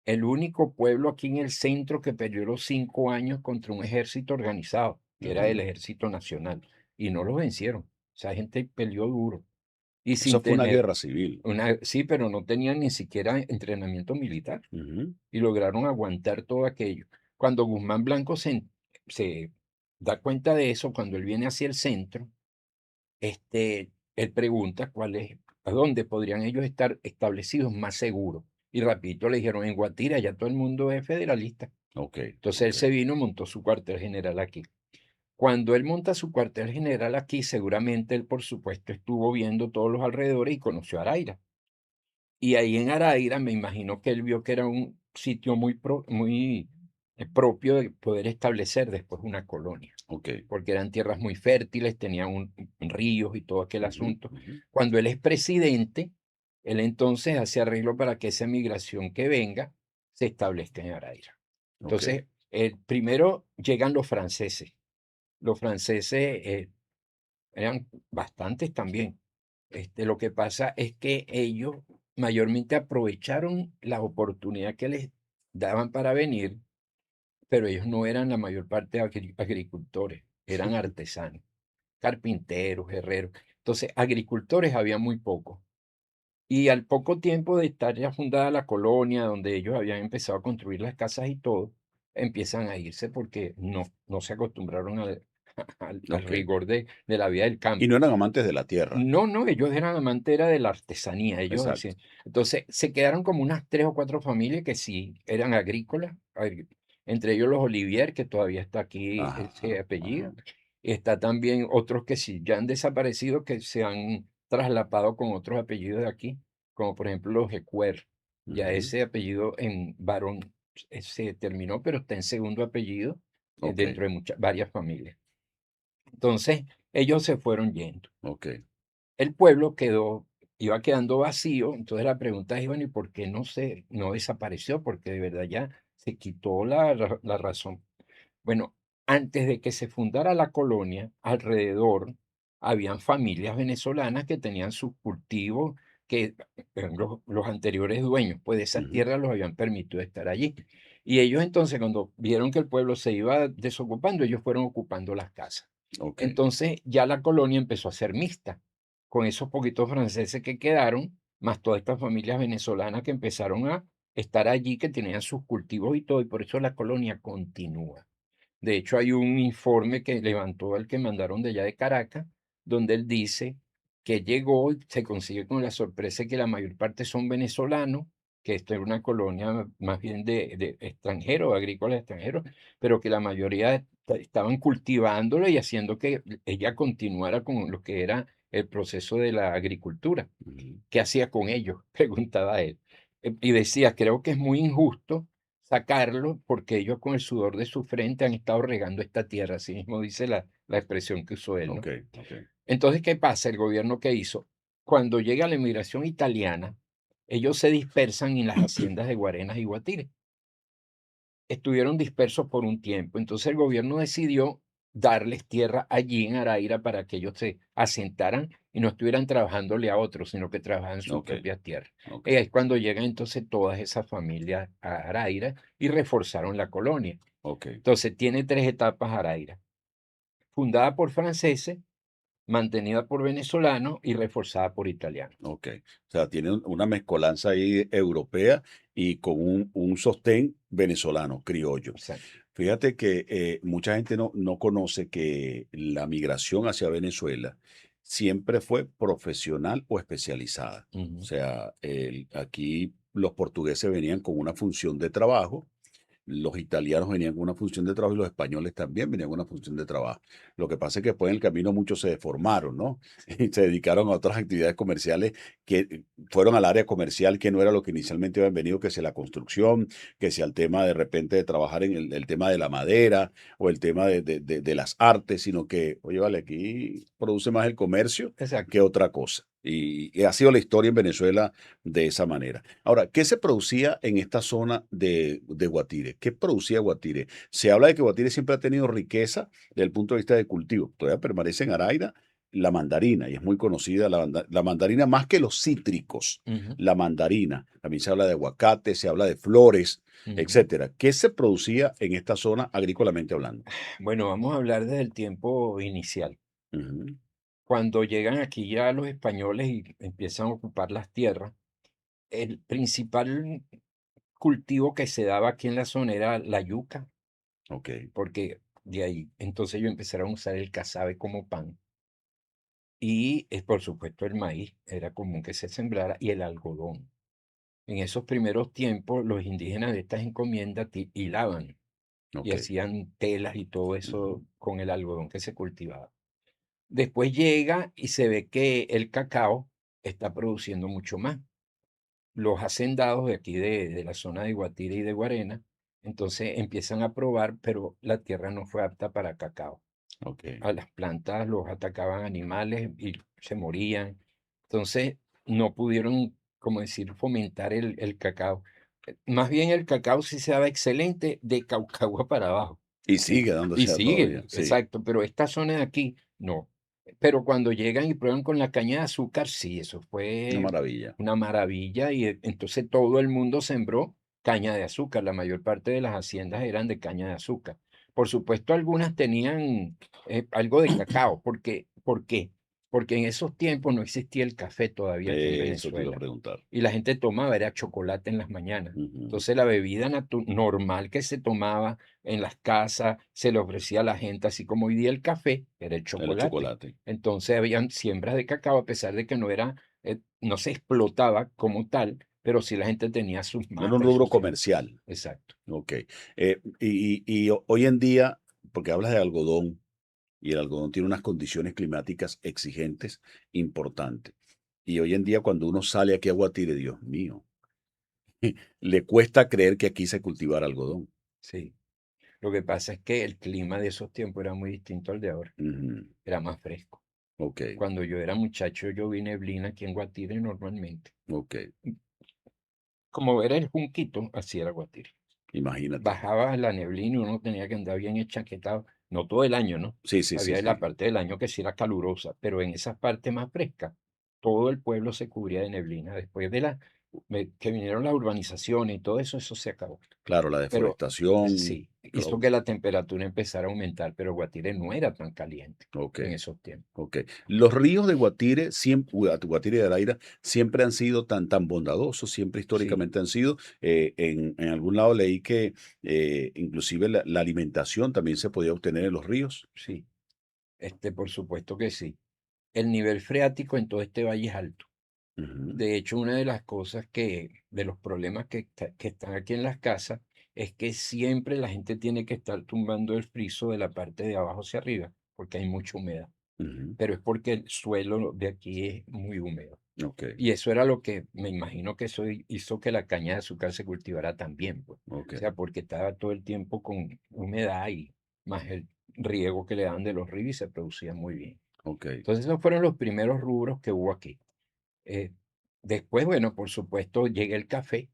El único pueblo aquí en el centro que peleó los 5 años contra un ejército organizado, que era el ujú. Ejército Nacional, y no los vencieron. Esa gente peleó duro y Eso sin fue una tener guerra civil. sí, pero no tenían ni siquiera entrenamiento militar Ujú, y lograron aguantar todo aquello. Cuando Guzmán Blanco se da cuenta de eso, cuando él viene hacia el centro, él pregunta a dónde podrían ellos estar establecidos más seguros. Y rapidito le dijeron, en Guatira ya todo el mundo es federalista. ok, Entonces él ok. se vino, montó su cuartel general aquí. Cuando él monta su cuartel general aquí, seguramente él, por supuesto, estuvo viendo todos los alrededores y conoció a Araira. Y ahí en Araira me imagino que él vio que era un sitio muy propio de poder establecer después una colonia, Ok. porque eran tierras muy fértiles, tenían ríos y todo aquel Ujú, asunto. ujú. Cuando él es presidente, él entonces hace arreglo para que esa migración que venga se establezca en Araira. Ok. Entonces, primero llegan los franceses. Los franceses eran bastantes también. Lo que pasa es que ellos mayormente aprovecharon la oportunidad que les daban para venir, pero ellos no eran la mayor parte agricultores, eran artesanos, carpinteros, herreros. Entonces, agricultores había muy pocos. Y al poco tiempo de estar ya fundada la colonia, donde ellos habían empezado a construir las casas y todo, empiezan a irse porque no se acostumbraron al Ok. rigor de la vida del Y campo. no eran amantes de la tierra. No, no, ellos eran amantes era de la artesanía, ellos Exacto. hacían. Entonces, se quedaron como unas 3 o 4 familias que sí eran agrícolas, entre ellos los Olivier, que todavía está aquí ese Ajá, ajá. apellido. Está también otros que sí ya han desaparecido, que se han traslapado con otros apellidos de aquí, como por ejemplo los Ecuer. Ya Ujú. ese apellido en varón se terminó, pero está en segundo apellido Ok, dentro de varias familias. Entonces, ellos se fueron yendo. ok. El pueblo iba quedando vacío, entonces la pregunta es, bueno, ¿y por qué no desapareció? Porque de verdad ya se quitó la razón. Bueno, antes de que se fundara la colonia, alrededor habían familias venezolanas que tenían sus cultivos, que los anteriores dueños, pues de esas Ujú. tierras los habían permitido estar allí. Y ellos entonces, cuando vieron que el pueblo se iba desocupando, ellos fueron ocupando las casas. Ok, Entonces ya la colonia empezó a ser mixta, con esos poquitos franceses que quedaron, más todas estas familias venezolanas que empezaron a estar allí, que tenían sus cultivos y todo, y por eso la colonia continúa. De hecho, hay un informe que levantó el que mandaron de allá de Caracas, donde él dice que llegó y se consigue con la sorpresa que la mayor parte son venezolanos, que esto era una colonia más bien de extranjeros, agrícolas extranjeros, pero que la mayoría estaban cultivándolo y haciendo que ella continuara con lo que era el proceso de la agricultura. ujú. ¿Qué hacía con ellos? Preguntaba él. Y decía, creo que es muy injusto sacarlo porque ellos con el sudor de su frente han estado regando esta tierra, así mismo dice la expresión que usó él, Ok, ¿no? ok. Entonces, ¿qué pasa? El gobierno que hizo, cuando llega la inmigración italiana, ellos se dispersan en las haciendas de Guarenas y Guatire. Estuvieron dispersos por un tiempo, entonces el gobierno decidió darles tierra allí en Araira para que ellos se asentaran y no estuvieran trabajándole a otros, sino que trabajaran en su Ok, propia tierra. ok, Y ahí es cuando llegan entonces todas esas familias a Araira y reforzaron la colonia. ok, Entonces tiene 3 etapas Araira: fundada por franceses, mantenida por venezolanos y reforzada por italianos. ok. O sea, tiene una mezcolanza ahí europea y con un sostén venezolano, criollo. Exacto. Fíjate que mucha gente no conoce que la migración hacia Venezuela siempre fue profesional o especializada. O Ujú. sea, aquí los portugueses venían con una función de trabajo los italianos venían con una función de trabajo y los españoles también venían con una función de trabajo. Lo que pasa es que después en el camino muchos se deformaron, ¿no? Y se dedicaron a otras actividades comerciales que fueron al área comercial, que no era lo que inicialmente habían venido, que sea la construcción, que sea el tema de repente de trabajar en el tema de la madera o el tema de las artes, sino que, oye, vale, aquí produce más el comercio Exacto. que otra cosa. Y ha sido la historia en Venezuela de esa manera. Ahora, ¿qué se producía en esta zona de Guatire? ¿Qué producía Guatire? Se habla de que Guatire siempre ha tenido riqueza desde el punto de vista de cultivo. Todavía permanece en Araira la mandarina, y es muy conocida la mandarina más que los cítricos, Ujú, la mandarina. También se habla de aguacate, se habla de flores, ujú. etcétera. ¿Qué se producía en esta zona agrícolamente hablando? Bueno, vamos a hablar desde el tiempo inicial. Ujú, Cuando llegan aquí ya los españoles y empiezan a ocupar las tierras, el principal cultivo que se daba aquí en la zona era la yuca, ok, porque de ahí entonces ellos empezaron a usar el casabe como pan y, por supuesto, el maíz era común que se sembrara y el algodón. En esos primeros tiempos, los indígenas de estas encomiendas hilaban y ok. hacían telas y todo Ujú, eso con el algodón que se cultivaba. Después llega y se ve que el cacao está produciendo mucho más. Los hacendados de aquí de la zona de Guatire y de Guarena, entonces empiezan a probar, pero la tierra no fue apta para cacao. ok. A las plantas los atacaban animales y se morían. Entonces no pudieron, como decir, fomentar el cacao. Más bien el cacao sí se daba excelente de Caucagua para abajo. Y En sigue y dándose todavía, sigue, sí. exacto, pero esta zona de aquí, no. Pero cuando llegan y prueban con la caña de azúcar, sí, eso Una fue maravilla. una maravilla, y, entonces todo el mundo sembró caña de azúcar, la mayor parte de las haciendas eran de caña de azúcar. Por supuesto, algunas tenían, algo de cacao, ¿por qué? Porque en esos tiempos no existía el café todavía aquí en Eso te iba a Venezuela, preguntar. y la gente tomaba era chocolate en las mañanas. Ujú. Entonces, la bebida normal que se tomaba en las casas, se le ofrecía a la gente, así como hoy día el café, era el El chocolate. chocolate. Entonces, habían siembras de cacao, a pesar de que no se explotaba como tal, pero sí la gente tenía sus Era un matas y rubro sus siembras. comercial. Exacto. Ok. Hoy en día, porque hablas de algodón, y el algodón tiene unas condiciones climáticas exigentes importantes. Y hoy en día, cuando uno sale aquí a Guatire, Dios mío, le cuesta creer que aquí se cultivara algodón. Sí. Lo que pasa es que el clima de esos tiempos era muy distinto al de ahora, Ujú, era más fresco. ok, Cuando yo era muchacho, yo vi neblina aquí en Guatire normalmente. ok. Como era el Junquito, así era Guatire. Imagínate. Bajaba la neblina y uno tenía que andar bien enchaquetado, no todo el año, ¿no? Sí, sí, sí, Había la sí. parte del año que sí era calurosa, pero en esas partes más frescas, todo el pueblo se cubría de neblina. Después que vinieron las urbanizaciones y todo eso, eso se acabó. Claro, la Pero deforestación. sí, hizo que la temperatura empezara a aumentar, pero Guatire no era tan caliente Ok. en esos tiempos. Ok. Los ríos de Guatire, siempre, Guatire y Araira, siempre han sido tan bondadosos, siempre Sí, históricamente han sido. En algún lado leí que inclusive la alimentación también se podía obtener en los ríos. sí, por supuesto que sí. El nivel freático en todo este valle es alto. Ujú, De hecho, una de las cosas de los problemas que están aquí en las casas, es que siempre la gente tiene que estar tumbando el friso de la parte de abajo hacia arriba, porque hay mucha humedad. ujú, Pero es porque el suelo de aquí es muy húmedo. ok, Y eso era lo que me imagino que eso hizo que la caña de azúcar se cultivara también, pues. ok, O sea, porque estaba todo el tiempo con humedad y más el riego que le daban de los ríos y se producía muy bien. ok. Entonces, esos fueron los primeros rubros que hubo aquí. Eh, Después, bueno, por supuesto, llega el café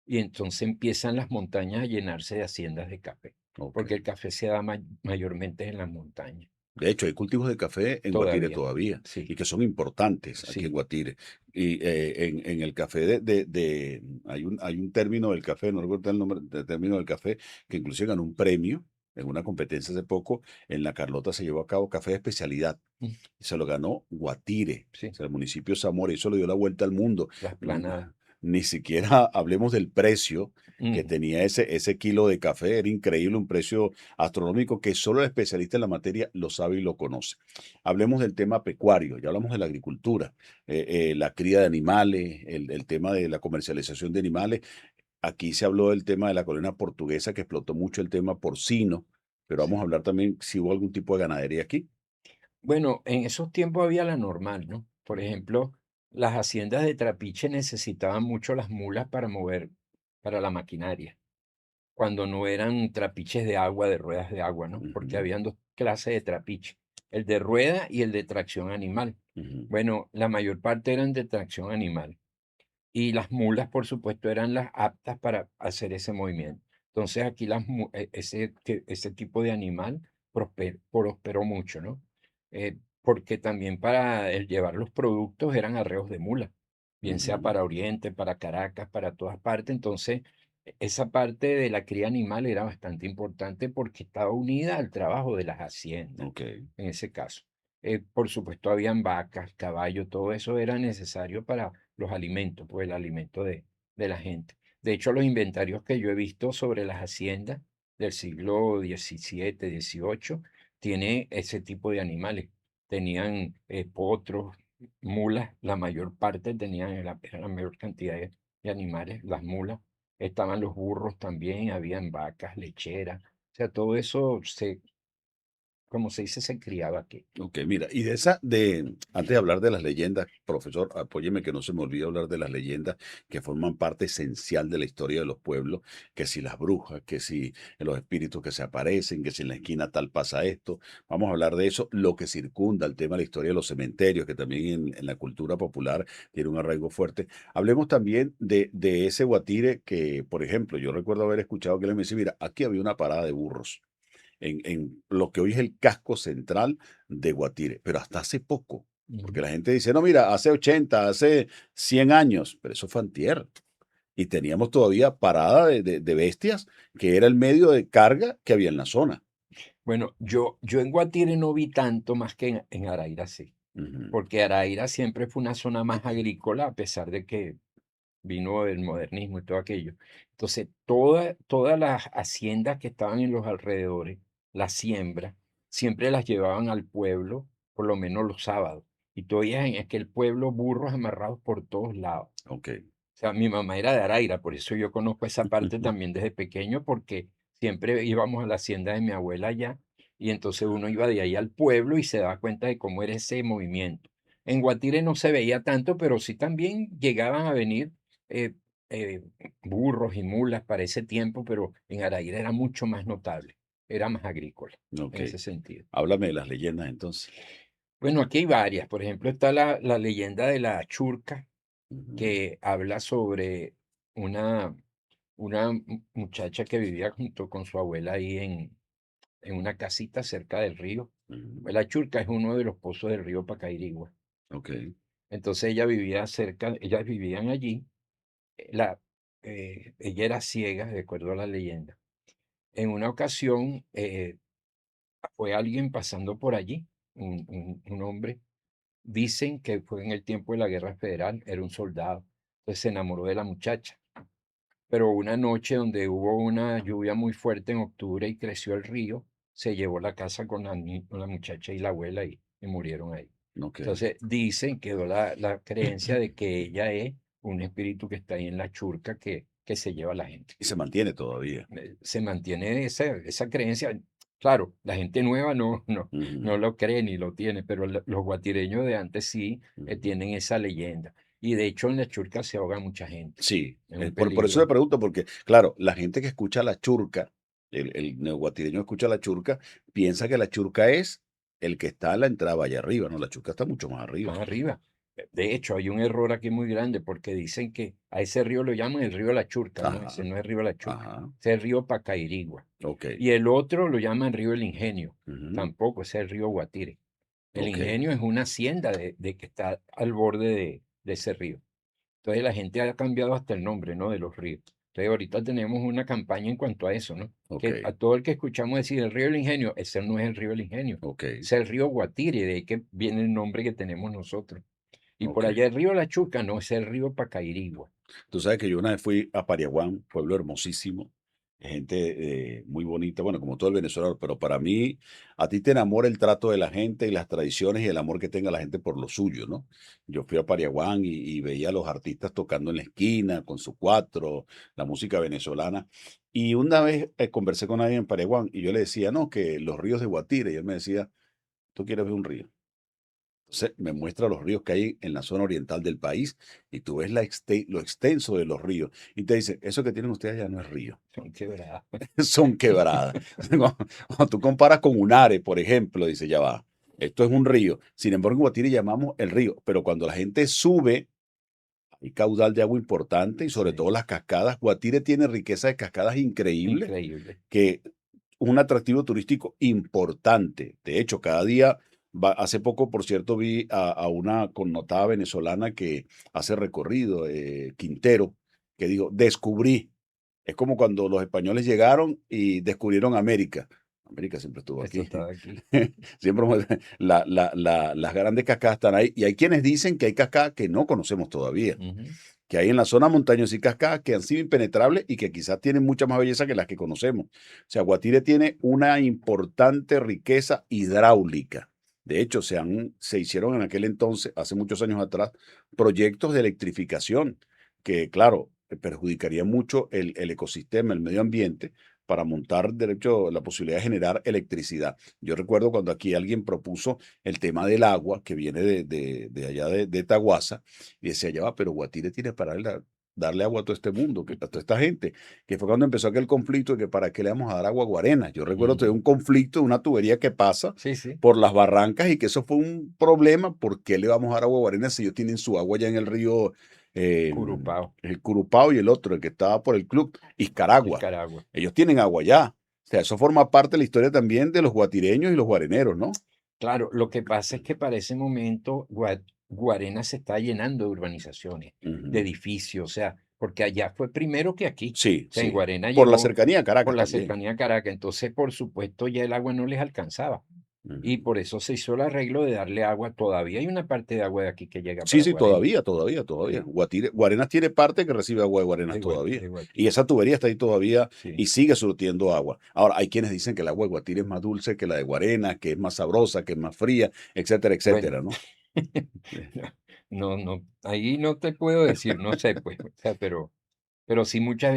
y entonces empiezan las montañas a llenarse de haciendas de café, Ok. porque el café se da mayormente en las montañas, De hecho, hay cultivos de café en Guatire todavía. todavía y Sí, que son importantes aquí en sí. Guatire. Y en el café hay un término del café, no recuerdo el nombre del término del café, que inclusive ganó un premio en una competencia hace poco. En La Carlota se llevó a cabo café de especialidad Mm, y se lo ganó Guatire, o sí, sea, el municipio de Zamora, y eso le dio la vuelta al mundo. las Mm, planadas. Ni siquiera hablemos del precio que Mm, tenía ese kilo de café, era increíble, un precio astronómico que solo el especialista en la materia lo sabe y lo conoce. Hablemos del tema pecuario, ya hablamos de la agricultura, la cría de animales, el tema de la comercialización de animales. aquí se habló del tema de la colonia portuguesa que explotó mucho el tema porcino, pero vamos a Sí. hablar también si hubo algún tipo de ganadería aquí. Bueno, en esos tiempos había la normal, ¿no? Por Ujú, ejemplo, las haciendas de trapiche necesitaban mucho las mulas para mover, para la maquinaria, cuando no eran trapiches de agua, de ruedas de agua, ¿no? Porque ujú, habían dos clases de trapiche, el de rueda y el de tracción animal. ujú, Bueno, la mayor parte eran de tracción animal. Y las mulas, por supuesto, eran las aptas para hacer ese movimiento. Entonces, aquí ese tipo de animal prosperó mucho, ¿no? Porque también para el llevar los productos eran arreos de mula, bien sea ujú. para Oriente, para Caracas, para todas partes. Entonces, esa parte de la cría animal era bastante importante porque estaba unida al trabajo de las haciendas, Ok. en ese caso. Por supuesto, habían vacas, caballos, todo eso era necesario para los alimentos, pues el alimento de la gente. De hecho, los inventarios que yo he visto sobre las haciendas del siglo XVII, XVIII, tiene ese tipo de animales. Tenían potros, mulas, la mayor parte tenían, era la mayor cantidad de animales, las mulas. Estaban los burros también, habían vacas, lecheras. O sea, todo eso como se dice, se criaba aquí. Ok, mira, y antes de hablar de las leyendas, profesor, apóyeme que no se me olvide hablar de las leyendas que forman parte esencial de la historia de los pueblos, que si las brujas, que si los espíritus que se aparecen, que si en la esquina tal pasa esto. Vamos a hablar de eso, lo que circunda el tema de la historia de los cementerios, que también en la cultura popular tiene un arraigo fuerte. Hablemos también de ese guatire que, por ejemplo, yo recuerdo haber escuchado que él me decía, mira, aquí había una parada de burros en lo que hoy es el casco central de Guatire, pero hasta hace poco, porque Ujú. la gente dice, no, mira, hace 80, hace 100 años, pero eso fue antier. Y teníamos todavía parada de bestias, que era el medio de carga que había en la zona. Bueno, yo en Guatire no vi tanto más que en Araira sí, Ujú, porque Araira siempre fue una zona más agrícola, a pesar de que vino el modernismo y todo aquello. Entonces, todas las haciendas que estaban en los alrededores, las siembras, siempre las llevaban al pueblo, por lo menos los sábados. Y todavía en aquel pueblo burros amarrados por todos lados. ok. O sea, mi mamá era de Araira, por eso yo conozco esa parte también desde pequeño, porque siempre íbamos a la hacienda de mi abuela allá, y entonces uno iba de ahí al pueblo y se daba cuenta de cómo era ese movimiento. En Guatire no se veía tanto, pero sí también llegaban a venir eh, eh, burros y mulas para ese tiempo, pero en Araira era mucho más notable, era más agrícola Ok. en ese sentido. Háblame de las leyendas entonces. Bueno, aquí hay varias. Por ejemplo, está la leyenda de la Churca, Ujú, que habla sobre una, una muchacha que vivía junto con su abuela ahí en una casita cerca del río. ujú, Pues la Churca es uno de los pozos del río Pacairigua. ok. Entonces ella vivía cerca, ellas vivían allí. La, ella era ciega, de acuerdo a la leyenda. En una ocasión fue alguien pasando por allí, un hombre. Dicen que fue en el tiempo de la Guerra Federal, era un soldado. Entonces se enamoró de la muchacha. Pero una noche donde hubo una lluvia muy fuerte en octubre y creció el río, se llevó la casa con la muchacha y la abuela y murieron ahí. Ok. Entonces dicen, quedó la creencia de que ella es un espíritu que está ahí en la churca que se lleva a la gente. Y se mantiene todavía. Se mantiene esa creencia. Claro, la gente nueva no Ujú, lo cree ni lo tiene, pero los guatireños de antes sí ujú. tienen esa leyenda. Y de hecho en la churca se ahoga mucha gente. Sí, Es un por eso le peligro. pregunto, porque claro, la gente que escucha la churca, el neoguatireño escucha la churca, piensa que la churca es el que está a la entrada allá arriba, ¿no? La churca está mucho más arriba. Más arriba. De hecho, hay un error aquí muy grande porque dicen que a ese río lo llaman el río La Churca, ¿no? Ese Ajá, no es el río La Churca, ajá, ese es el río Pacairigua. ok, Y el otro lo llaman río El Ingenio, ujú, tampoco, ese es el río Guatire. El ok, Ingenio es una hacienda de que está al borde de ese río. Entonces la gente ha cambiado hasta el nombre, ¿no? De los ríos. Entonces ahorita tenemos una campaña en cuanto a eso, ¿no? ok, Que a todo el que escuchamos decir el río del Ingenio, ese no es el río del Ingenio, ok, es el río Guatire, de ahí que viene el nombre que tenemos nosotros. Y por ok. allá el río La Chuca, no, es el río Pacairigua. Tú sabes que yo una vez fui a Pariaguán, pueblo hermosísimo, gente muy bonita, bueno, como todo el venezolano, pero para mí, a ti te enamora el trato de la gente y las tradiciones y el amor que tenga la gente por lo suyo, ¿no? Yo fui a Pariaguán y veía a los artistas tocando en la esquina con su cuatro, la música venezolana. Y una vez conversé con alguien en Pariaguán y yo le decía, no, que los ríos de Guatire, y él me decía, ¿tú quieres ver un río? Entonces me muestra los ríos que hay en la zona oriental del país y tú ves lo extenso de los ríos y te dice, eso que tienen ustedes ya no es río, Son quebradas. son quebradas. Cuando tú comparas con Unare, por ejemplo, dice, ya va, esto es un río. Sin embargo, en Guatire llamamos el río, pero cuando la gente sube, hay caudal de agua importante y sobre todo Sí, las cascadas. Guatire tiene riqueza de cascadas increíbles increíble. que un atractivo turístico importante. De hecho, cada día, hace poco, por cierto, vi a una connotada venezolana que hace recorrido, Quintero, que dijo, descubrí. Es como cuando los españoles llegaron y descubrieron América. América siempre estuvo Esto aquí. estaba aquí. Siempre las grandes cascadas están ahí. Y hay quienes dicen que hay cascadas que no conocemos todavía, Ujú. que hay en la zona montañosa y cascadas que han sido impenetrables y que quizás tienen mucha más belleza que las que conocemos. O sea, Guatire tiene una importante riqueza hidráulica. De hecho, se hicieron en aquel entonces, hace muchos años atrás, proyectos de electrificación que, claro, perjudicaría mucho el ecosistema, el medio ambiente, para montar, de hecho, la posibilidad de generar electricidad. Yo recuerdo cuando aquí alguien propuso el tema del agua, que viene de allá de Taguasa, y decía, ya va, pero Guatire tiene para darle agua a todo este mundo, a toda esta gente, que fue cuando empezó aquel conflicto de que para qué le vamos a dar agua a Guarena. Yo recuerdo que Ujú. un conflicto de una tubería que pasa Sí, sí, por las barrancas y que eso fue un problema. ¿Por qué le vamos a dar agua a Guarena si ellos tienen su agua ya en el río, eh, Curupao, el Curupao y el otro, el que estaba por el club, Iscaragua? Nicaragua. Ellos tienen agua ya. O sea, eso forma parte de la historia también de los guatireños y los guareneros, ¿no? Claro, lo que pasa es que para ese momento Guarena se está llenando de urbanizaciones, de Ujú. edificios, o sea, porque allá fue primero que aquí. Sí, O sea, en sí. Guarena Por la llegó cercanía a por Caracas la también. cercanía a Caracas, entonces por supuesto ya el agua no les alcanzaba. Y Ujú. por eso se hizo el arreglo de darle agua. Todavía hay una parte de agua de aquí que llega Sí, para sí, Guarena. todavía, todavía, todavía. Sí, Guarenas tiene parte que recibe agua de Guarenas todavía. de Y Guatire. esa tubería está ahí todavía Sí. y sigue surtiendo agua. Ahora, hay quienes dicen que el agua de Guatire es más dulce que la de Guarenas, que es más sabrosa, que es más fría, etcétera, Bueno, etcétera, ¿no? Eh, no, ahí no te puedo decir, no sé, pues, o sea, pero sí mucha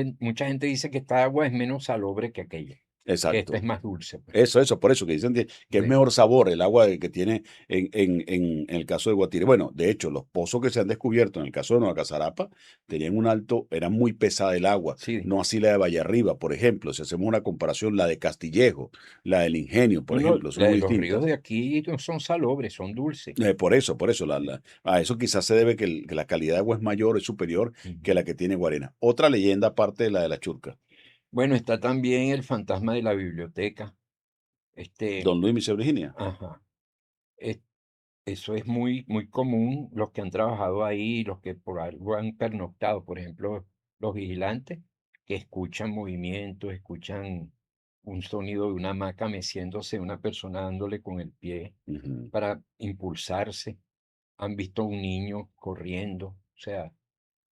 gente dice que esta agua es menos salobre que aquella, que esta Exacto. es más dulce, pues. Eso, por eso que dicen que es Sí. mejor sabor el agua que tiene en el caso de Guatire. Bueno, de hecho, los pozos que se han descubierto en el caso de Nueva Casarapa tenían un alto, era muy pesada el agua, Sí. no así la de Valle Arriba, por ejemplo. Si hacemos una comparación, la de Castillejo, la del Ingenio, por No, no, ejemplo, son la de muy los ríos distintas. de aquí no son salobres, son dulces. Por eso, Sí. a eso quizás se debe que la calidad de agua es mayor, es superior que Ujú. la que tiene Guarena. Otra leyenda aparte de la Churca. Bueno, está también el fantasma de la biblioteca. Este, Don Luis, Miss Virginia. ajá. es- Eso es muy común, los que han trabajado ahí, los que por algo han pernoctado, por ejemplo, los vigilantes, que escuchan movimientos, escuchan un sonido de una hamaca meciéndose, una persona dándole con el pie Ujú. para impulsarse, han visto a un niño corriendo, o sea,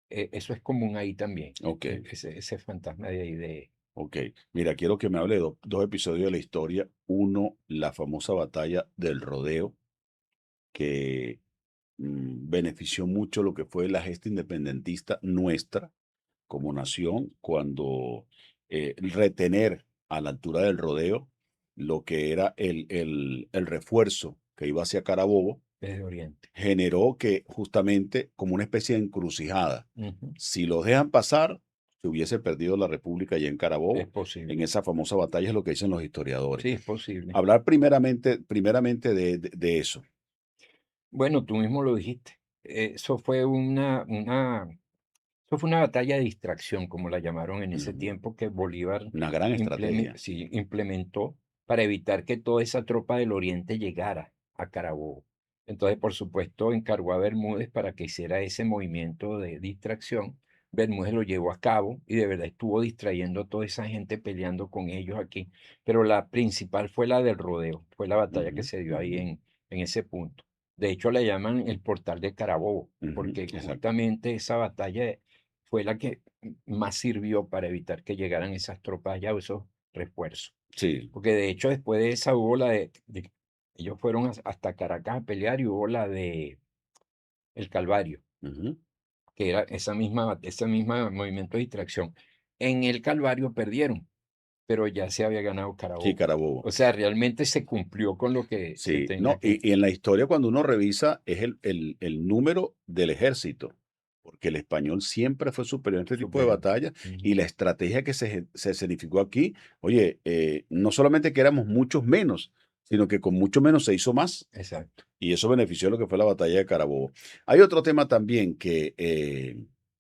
eso es común ahí también, Ok. ese fantasma de ahí de... Ok, mira, quiero que me hable de dos episodios de la historia. Uno, la famosa batalla del rodeo, que benefició mucho lo que fue la gesta independentista nuestra como nación, cuando retener a la altura del rodeo lo que era el refuerzo que iba hacia Carabobo, Desde Oriente. generó que justamente como una especie de encrucijada, Ujú. si los dejan pasar, se hubiese perdido la República allá en Es Carabobo, en posible, esa famosa batalla, es lo que dicen los historiadores. sí, es posible. Hablar primeramente de eso, Bueno, tú mismo lo dijiste. Eso fue eso fue una batalla de distracción, como la llamaron en ese ujú, tiempo, que Bolívar una gran estrategia. sí, implementó para evitar que toda esa tropa del Oriente llegara a Carabobo. Entonces, por supuesto, encargó a Bermúdez para que hiciera ese movimiento de distracción. Bermúdez lo llevó a cabo y de verdad estuvo distrayendo a toda esa gente peleando con ellos aquí. Pero la principal fue la del rodeo, fue la batalla Ujú, que se dio ahí ujú, en ese punto. De hecho, le llaman el portal de Carabobo, ujú, porque exacto. justamente esa batalla fue la que más sirvió para evitar que llegaran esas tropas allá o esos refuerzos. Sí. Porque de hecho después de esa hubo la ellos fueron hasta Caracas a pelear y hubo la de El Calvario, Ujú. que era esa misma movimiento de distracción. En El Calvario perdieron, pero ya se había ganado Sí, Carabobo. Carabobo. O sea, realmente se cumplió con lo que se Sí, tenía no, que. y en la historia cuando uno revisa es el número del ejército, porque el español siempre fue superior en este tipo de Superior. batallas y Ujú. la estrategia que se escenificó aquí, oye, no solamente que éramos muchos menos, sino que con mucho menos se hizo más Exacto. y eso benefició lo que fue la batalla de Carabobo. Hay otro tema también que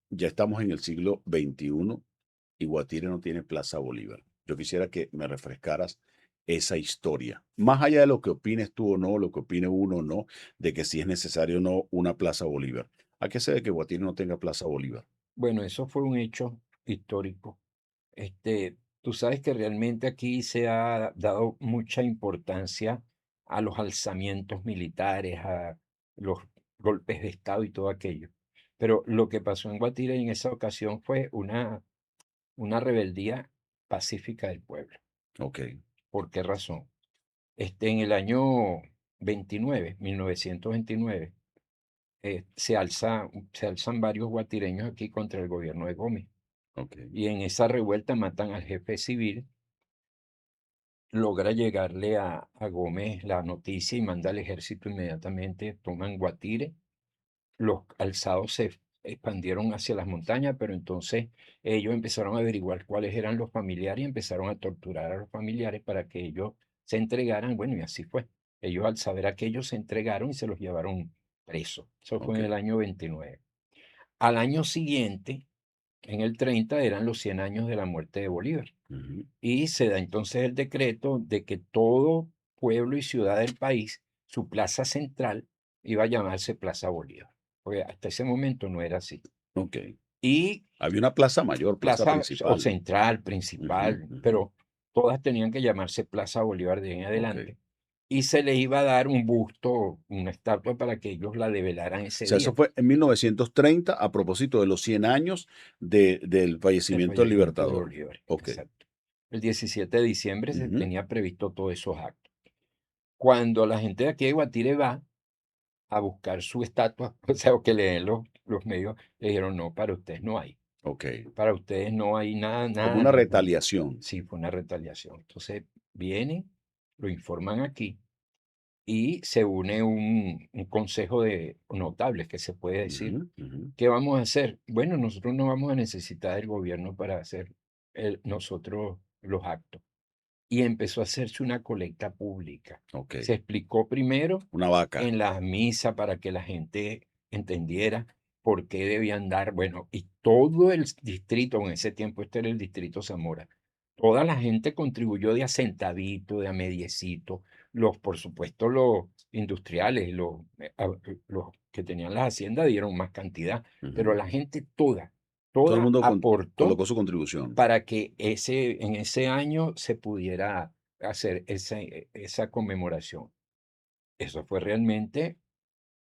ya estamos en el siglo XXI y Guatire no tiene Plaza Bolívar. Yo quisiera que me refrescaras esa historia, más allá de lo que opines tú o no, lo que opine uno o no, de que si es necesario o no una Plaza Bolívar. ¿A qué se debe que Guatire no tenga Plaza Bolívar? Bueno, eso fue un hecho histórico. Tú sabes que realmente aquí se ha dado mucha importancia a los alzamientos militares, a los golpes de Estado y todo aquello. Pero lo que pasó en Guatire en esa ocasión fue una rebeldía pacífica del pueblo. Ok. ¿Por qué razón? En el año 1929, se alzan varios guatireños aquí contra el gobierno de Gómez. Ok. Y en esa revuelta matan al jefe civil, logra llegarle a Gómez la noticia y manda al ejército inmediatamente, toman Guatire, los alzados se expandieron hacia las montañas, pero entonces ellos empezaron a averiguar cuáles eran los familiares y empezaron a torturar a los familiares para que ellos se entregaran, bueno, y así fue. Ellos al saber aquello se entregaron y se los llevaron presos. Eso fue Ok. en el año 29. Al año siguiente, en el 30, eran los 100 años de la muerte de Bolívar. Ujú. Y se da entonces el decreto de que todo pueblo y ciudad del país, su plaza central, iba a llamarse Plaza Bolívar. Porque hasta ese momento no era así. Ok. Y Había una plaza mayor, plaza plaza o principal. central, Ujú, principal, ujú. pero todas tenían que llamarse Plaza Bolívar de ahí en Ok. adelante. Y se les iba a dar un busto, una estatua para que ellos la develaran O ese sea, eso día fue en 1930 a propósito de los 100 años del del fallecimiento del fallecimiento de Libertador. Bolívar. Ok. Exacto. El 17 de diciembre se Ujú. tenía previsto todos esos actos. Cuando la gente de aquí de Guatire va a buscar su estatua, o sea, o que le den los medios, le dijeron, no, para ustedes no hay. Ok. Para ustedes no hay nada, Como nada, una ningún. retaliación. Sí, fue una retaliación. Entonces vienen, lo informan aquí y se une un consejo de notables, que se puede decir. Ujú, ujú. ¿Qué vamos a hacer? Bueno, nosotros no vamos a necesitar del gobierno para hacer nosotros los actos. Y empezó a hacerse una colecta pública. Ok. Se explicó primero Una vaca. en la misa para que la gente entendiera por qué debían dar, bueno, y todo el distrito, en ese tiempo este era el distrito Zamora, toda la gente contribuyó de a centavito, de a mediecito, por supuesto, los industriales, los que tenían las haciendas dieron más cantidad, pero Ujú. la gente toda, Todo el toda mundo aportó colocó su contribución. para que en ese año se pudiera hacer esa conmemoración. Eso fue realmente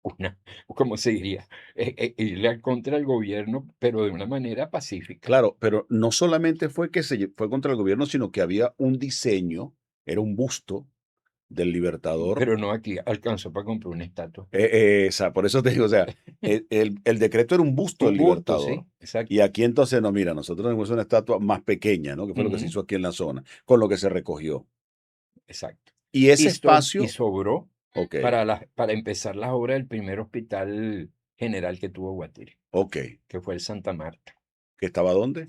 una, ¿cómo se diría? Irle al contra del gobierno, pero de una manera pacífica. Claro, pero no solamente fue que fue contra el gobierno, sino que había un diseño, era un busto del Libertador. Pero no aquí, alcanzó para comprar una estatua. Por eso te digo, o sea, el decreto era un busto del Un busto, Libertador. sí, exacto. Y aquí entonces, no, mira, nosotros tenemos una estatua más pequeña, ¿no? Que fue lo que se Ujú, hizo aquí en la zona, con lo que se recogió. exacto. Y ese Y espacio, sobró ok, para empezar las obras del primer hospital general que tuvo Guatire, ok. que fue el Santa Marta. ¿Que estaba dónde?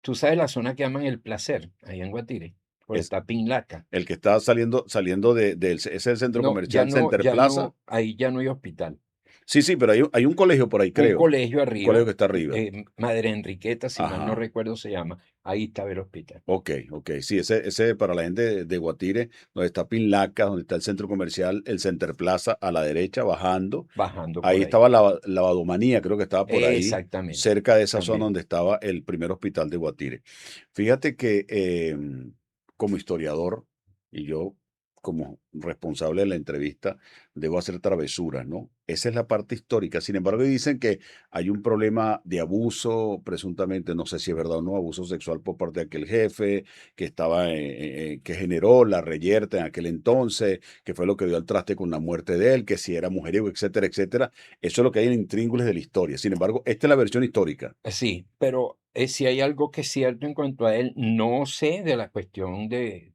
Tú sabes la zona que llaman El Placer, ahí en Guatire, por Es está Pinlaca. el que está saliendo ese es el centro No, ya comercial no, Center ya Plaza. no, ahí ya no hay hospital. Sí, sí, pero hay un colegio por ahí, Un creo. colegio Un colegio que arriba, está arriba. Madre Enriqueta, si mal no Ajá. recuerdo se llama, ahí estaba el hospital, Ok, ok. Sí, ese para la gente de Guatire, donde está Pinlaca, donde está el centro comercial, el Center Plaza, a la derecha, bajando. bajando Ahí por ahí. estaba la Lavadomanía, creo que estaba por ahí, Exactamente, cerca de esa zona también. donde estaba el primer hospital de Guatire. Fíjate que como historiador, y yo como responsable de la entrevista, debo hacer travesuras, ¿no? Esa es la parte histórica. Sin embargo, dicen que hay un problema de abuso, presuntamente, no sé si es verdad o no, abuso sexual por parte de aquel jefe que estaba, que generó la reyerta en aquel entonces, que fue lo que dio al traste con la muerte de él, que si era mujeriego, etcétera, etcétera. Eso es lo que hay en intríngulis de la historia. Sin embargo, esta es la versión histórica. Sí, pero si hay algo que es cierto en cuanto a él, no sé de la cuestión de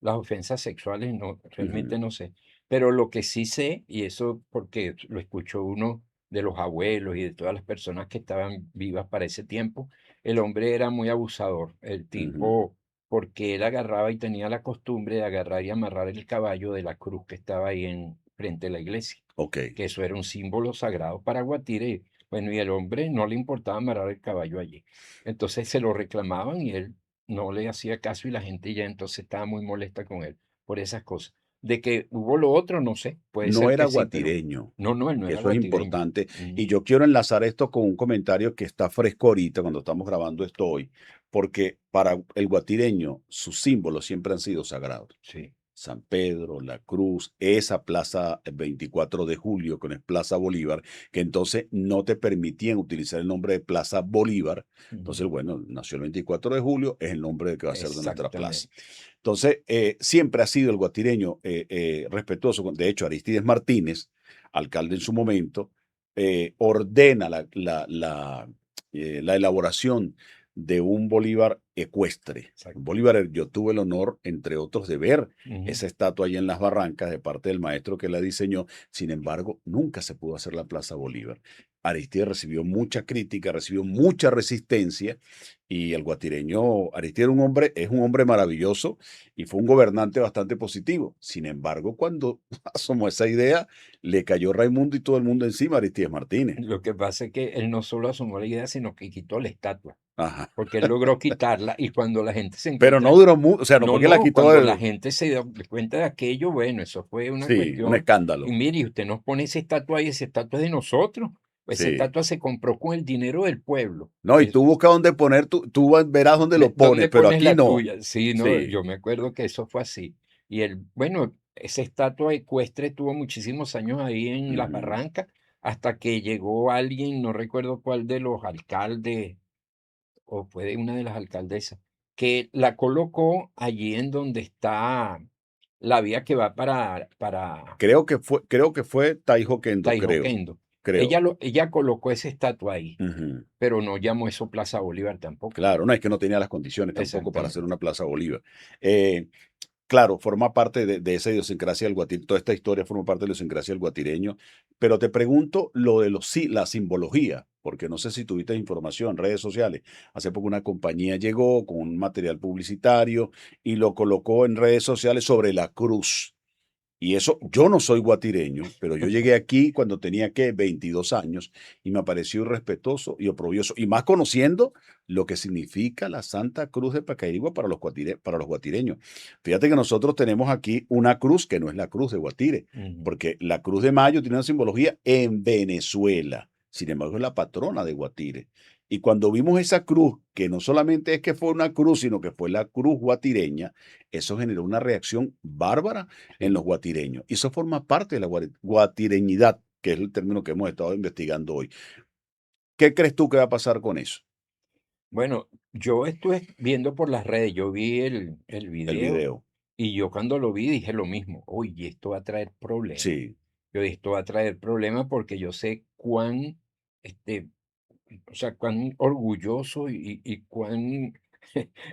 las ofensas sexuales, no, realmente Ujú, no sé. Pero lo que sí sé, y eso porque lo escuchó uno de los abuelos y de todas las personas que estaban vivas para ese tiempo, el hombre era muy abusador, el ujú. tipo, porque él agarraba y tenía la costumbre de agarrar y amarrar el caballo de la cruz que estaba ahí en frente a la iglesia, Ok. que eso era un símbolo sagrado para Guatire. Bueno, y el hombre no le importaba amarrar el caballo allí. Entonces se lo reclamaban y él no le hacía caso y la gente ya entonces estaba muy molesta con él por esas cosas. De que hubo lo otro, no sé, puede No ser era que sí, pero guatireño, no, no, él no que era eso es guatireño. importante. Y Mm, yo quiero enlazar esto con un comentario que está fresco ahorita cuando estamos grabando esto hoy, porque para el guatireño sus símbolos siempre han sido sagrados. sí. San Pedro, la Cruz, esa plaza 24 de julio, con es Plaza Bolívar, que entonces no te permitían utilizar el nombre de Plaza Bolívar. Ujú. Entonces, bueno, nació el 24 de julio, es el nombre que va a ser de nuestra plaza. Exactamente. Entonces, siempre ha sido el guatireño respetuoso. De hecho, Aristides Martínez, alcalde en su momento, ordena la elaboración de un Bolívar ecuestre. Un Exacto. Bolívar, yo tuve el honor, entre otros, de ver Ujú. esa estatua ahí en las Barrancas de parte del maestro que la diseñó. Sin embargo, nunca se pudo hacer la Plaza Bolívar. Aristides recibió mucha crítica, recibió mucha resistencia y el guatireño, Aristides es un hombre maravilloso y fue un gobernante bastante positivo. Sin embargo, cuando asomó esa idea, le cayó Raimundo y todo el mundo encima a Aristides Martínez. Lo que pasa es que él no solo asomó la idea, sino que quitó la estatua, Ajá. porque él logró quitarla y cuando la gente se Pero no encuentra. duró mucho, o sea, no No, fue que la no, quitó cuando la el... gente se dio cuenta de aquello, bueno, eso fue una Sí, un cuestión. Y escándalo. mire, y usted nos pone esa estatua ahí, esa estatua es de nosotros. Esa Sí. estatua se compró con el dinero del pueblo. No, y tú buscas dónde poner, tú verás dónde lo pones, ¿Dónde pero pones aquí la no. tuya? Sí, no, Sí. yo me acuerdo que eso fue así. Y bueno, esa estatua ecuestre tuvo muchísimos años ahí en Las Ujú. Barrancas, hasta que llegó alguien, no recuerdo cuál de los alcaldes, o fue de una de las alcaldesas, que la colocó allí en donde está la vía que va para Creo que fue Taijo Kendo, creo, Taijoquendo. creo. Ella colocó esa estatua ahí, Ujú. pero no llamó eso Plaza Bolívar tampoco. Claro, no, es que no tenía las condiciones tampoco para hacer Exactamente. una Plaza Bolívar. Eh, Claro, forma parte de esa idiosincrasia del guatireño, toda esta historia forma parte de la idiosincrasia del guatireño, pero te pregunto lo de la simbología, porque no sé si tuviste información en redes sociales. Hace poco una compañía llegó con un material publicitario y lo colocó en redes sociales sobre la cruz. Y eso, yo no soy guatireño, pero yo llegué aquí cuando tenía que 22 años y me pareció irrespetuoso y oprobioso, y más conociendo lo que significa la Santa Cruz de Pacairigua para para los guatireños. Fíjate que nosotros tenemos aquí una cruz que no es la cruz de Guatire, Ujú. porque la Cruz de Mayo tiene una simbología en Venezuela, sin embargo es la patrona de Guatire. Y cuando vimos esa cruz, que no solamente es que fue una cruz, sino que fue la cruz guatireña, eso generó una reacción bárbara en Sí. los guatireños. Y eso forma parte de la guatireñidad, que es el término que hemos estado investigando hoy. ¿Qué crees tú que va a pasar con eso? Bueno, yo estuve viendo por las redes, yo vi el El video video. y yo cuando lo vi dije lo mismo, oye, esto va a traer problemas. Sí, Yo dije, esto va a traer problemas porque yo sé cuán, este, o sea, cuán orgulloso y cuán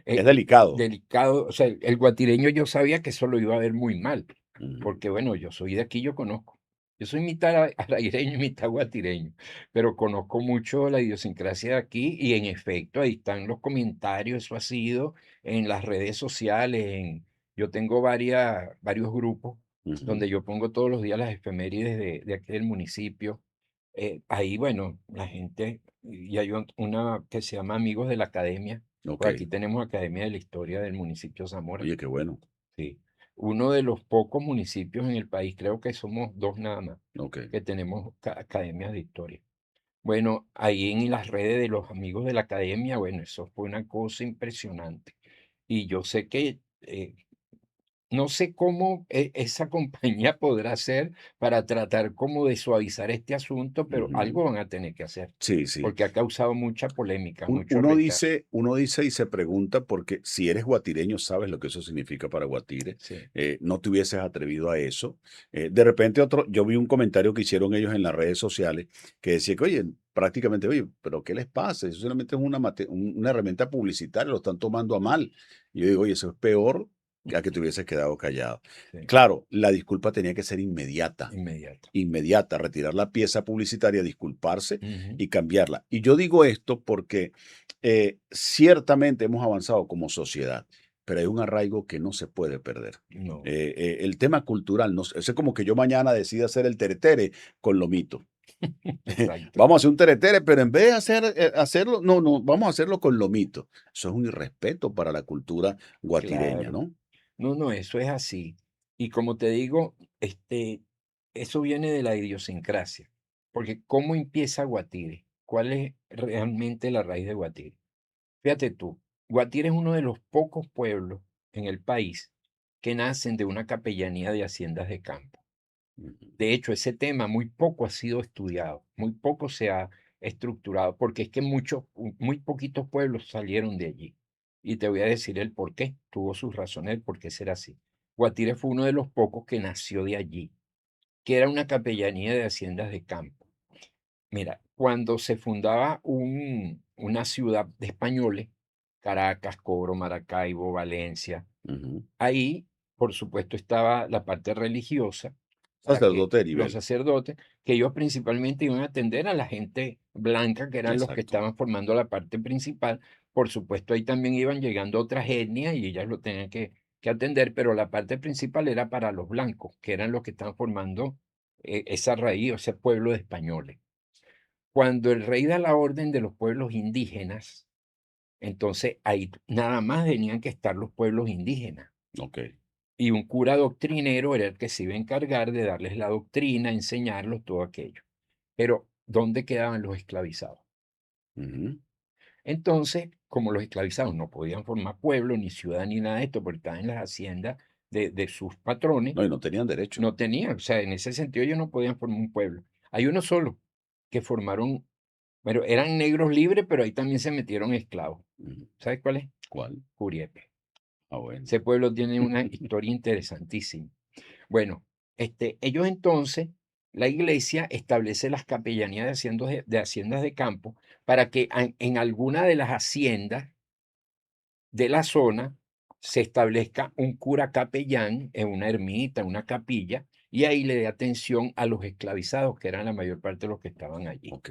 es delicado. delicado, o sea, el guatireño yo sabía que eso lo iba a ver muy mal, Ujú, porque bueno, yo soy de aquí, yo conozco. Yo soy mitad araireño y mitad guatireño, pero conozco mucho la idiosincrasia de aquí y en efecto ahí están los comentarios, eso ha sido en las redes sociales, yo tengo varios grupos ujú. donde yo pongo todos los días las efemérides de aquí del municipio. Ahí, bueno, la gente, y hay una que se llama Amigos de la Academia, Ok. pues aquí tenemos Academia de la Historia del municipio de Zamora, Oye, qué bueno. sí. Uno de los pocos municipios en el país, creo que somos dos nada más, Ok. que tenemos academias de historia. Bueno, ahí en las redes de los amigos de la academia, bueno, eso fue una cosa impresionante. Y yo sé que no sé cómo esa compañía podrá hacer para tratar como de suavizar este asunto, pero Ujú. algo van a tener que hacer, Sí, sí. porque ha causado mucha polémica, Un mucho rechazo. uno dice y se pregunta, porque si eres guatireño, sabes lo que eso significa para Guatire, Sí, no te hubieses atrevido a eso. De repente yo vi un comentario que hicieron ellos en las redes sociales que decía que, oye, prácticamente, oye, pero ¿qué les pasa? Eso solamente es una herramienta publicitaria, lo están tomando a mal. Y yo digo, oye, eso es peor que a que te hubieses quedado callado. sí, Claro, la disculpa tenía que ser inmediata, inmediato. inmediata, retirar la pieza publicitaria, disculparse Ujú. y cambiarla. Y yo digo esto porque ciertamente hemos avanzado como sociedad, pero hay un arraigo que no se puede perder. No, El tema cultural, no, es como que yo mañana decida hacer el teretere con lomito. exacto, Vamos a hacer un teretere, pero en vez de hacerlo, no, no, vamos a hacerlo con lomito. Eso es un irrespeto para la cultura guatireña, claro. ¿no? No, no, eso es así. Y como te digo, eso viene de la idiosincrasia. Porque ¿cómo empieza Guatire? ¿Cuál es realmente la raíz de Guatire? Fíjate tú, Guatire es uno de los pocos pueblos en el país que nacen de una capellanía de haciendas de campo. Ujú. De hecho, ese tema muy poco ha sido estudiado, muy poco se ha estructurado, porque es que muy poquitos pueblos salieron de allí. Y te voy a decir el por qué, tuvo sus razones el por qué será así. Guatire fue uno de los pocos que nació de allí, que era una capellanía de haciendas de campo. Mira, cuando se fundaba una ciudad de españoles, Caracas, Coro, Maracaibo, Valencia, Ujú. ahí, por supuesto, estaba la parte religiosa, para que Sacerdote de los nivel. sacerdotes, que ellos principalmente iban a atender a la gente blanca, que eran los que Exacto. estaban formando la parte principal. Por supuesto, ahí también iban llegando otras etnias y ellas lo tenían que atender, pero la parte principal era para los blancos, que eran los que estaban formando esa raíz, o ese pueblo de españoles. Cuando el rey da la orden de los pueblos indígenas, entonces ahí nada más tenían que estar los pueblos indígenas. Ok. Y un cura doctrinero era el que se iba a encargar de darles la doctrina, enseñarlos todo aquello. Pero, ¿dónde quedaban los esclavizados? Ujú. Entonces, como los esclavizados no podían formar pueblo, ni ciudad, ni nada de esto, porque estaban en las haciendas de sus patrones, No, y no tenían derecho. no tenían, o sea, en ese sentido ellos no podían formar un pueblo. Hay uno solo que formaron, pero eran negros libres, pero ahí también se metieron esclavos. Ujú. ¿Sabes cuál es? ¿Cuál? Curiepe. Ah, bueno. Ese pueblo tiene una historia interesantísima. Bueno, ellos entonces, la iglesia establece las capellanías de haciendas de campo para que en alguna de las haciendas de la zona se establezca un cura capellán en una ermita, en una capilla, y ahí le dé atención a los esclavizados, que eran la mayor parte de los que estaban allí. Ok.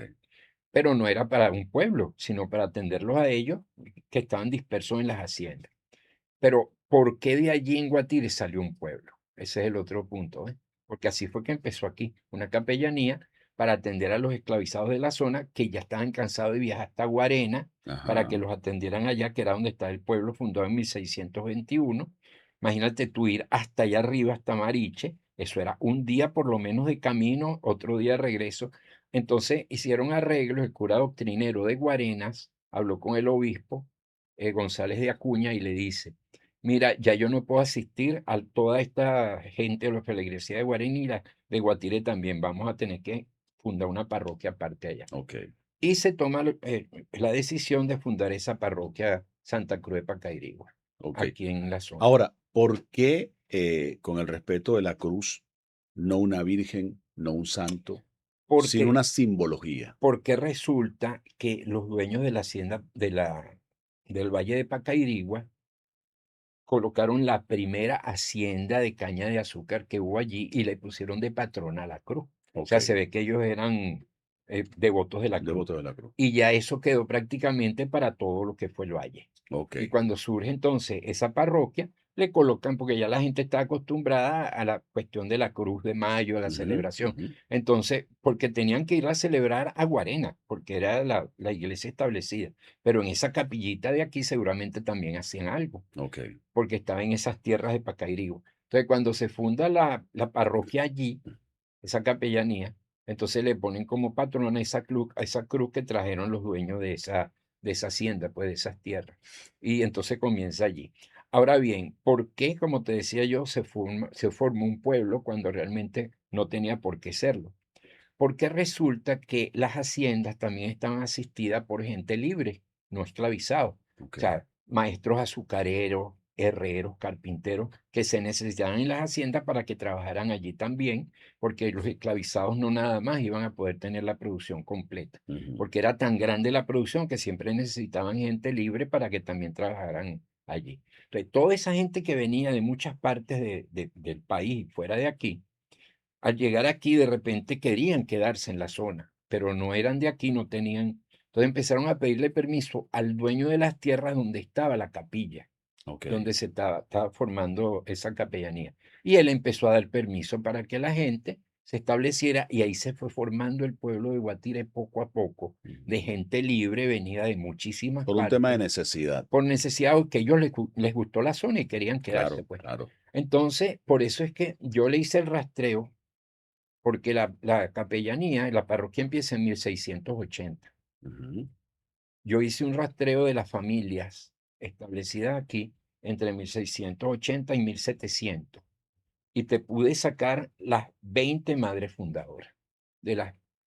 Pero no era para un pueblo, sino para atenderlos a ellos que estaban dispersos en las haciendas. Pero, ¿por qué de allí en Guatire salió un pueblo? Ese es el otro punto, ¿eh? Porque así fue que empezó aquí, una capellanía para atender a los esclavizados de la zona que ya estaban cansados de viajar hasta Guarena para que Ajá. los atendieran allá, que era donde está el pueblo fundado en 1621. Imagínate tú ir hasta allá arriba, hasta Mariche, eso era un día por lo menos de camino, otro día de regreso. Entonces hicieron arreglos, el cura doctrinero de Guarenas habló con el obispo González de Acuña y le dice: mira, ya yo no puedo asistir a toda esta gente de la feligresía de Guareni y de Guatire también. Vamos a tener que fundar una parroquia aparte allá. Ok. Y se toma la decisión de fundar esa parroquia Santa Cruz de Pacairigua, Ok. aquí en la zona. Ahora, ¿por qué, con el respeto de la cruz, no una virgen, no un santo, sin Porque, una simbología? porque resulta que los dueños de la hacienda del Valle de Pacairigua colocaron la primera hacienda de caña de azúcar que hubo allí y le pusieron de patrona a la cruz. O Ok. sea, se ve que ellos eran devotos de la cruz. Devoto de la cruz. Y ya eso quedó prácticamente para todo lo que fue el valle. Ok. Y cuando surge entonces esa parroquia, le colocan, porque ya la gente está acostumbrada a la cuestión de la Cruz de Mayo, a la Ujú, celebración. ujú. Entonces, porque tenían que ir a celebrar a Guarena, porque era la iglesia establecida. Pero en esa capillita de aquí seguramente también hacían algo Ok. porque estaba en esas tierras de Pacairigua. Entonces, cuando se funda la parroquia allí, esa capellanía, entonces le ponen como patrona esa cruz que trajeron los dueños de esa hacienda, pues de esas tierras. Y entonces comienza allí. Ahora bien, ¿por qué, como te decía yo, se formó un pueblo cuando realmente no tenía por qué serlo? Porque resulta que las haciendas también estaban asistidas por gente libre, no esclavizados. O Ok. sea, maestros azucareros, herreros, carpinteros, que se necesitaban en las haciendas para que trabajaran allí también, porque los esclavizados no nada más iban a poder tener la producción completa, Ujú. porque era tan grande la producción que siempre necesitaban gente libre para que también trabajaran allí. Entonces, toda esa gente que venía de muchas partes del país, fuera de aquí, al llegar aquí, de repente querían quedarse en la zona, pero no eran de aquí, no tenían. Entonces empezaron a pedirle permiso al dueño de las tierras donde estaba la capilla, Ok. donde se estaba formando esa capellanía. Y él empezó a dar permiso para que la gente se estableciera y ahí se fue formando el pueblo de Guatire poco a poco, de Ujú. gente libre, venida de muchísimas Por un tema de partes, necesidad. por necesidad o que ellos les gustó la zona y querían quedarse, Claro, pues. claro. Entonces, por eso es que yo le hice el rastreo porque la capellanía, la parroquia empieza en 1680. Ujú. Yo hice un rastreo de las familias establecidas aquí entre 1680 y 1700 y te pude sacar las 20 madres fundadoras de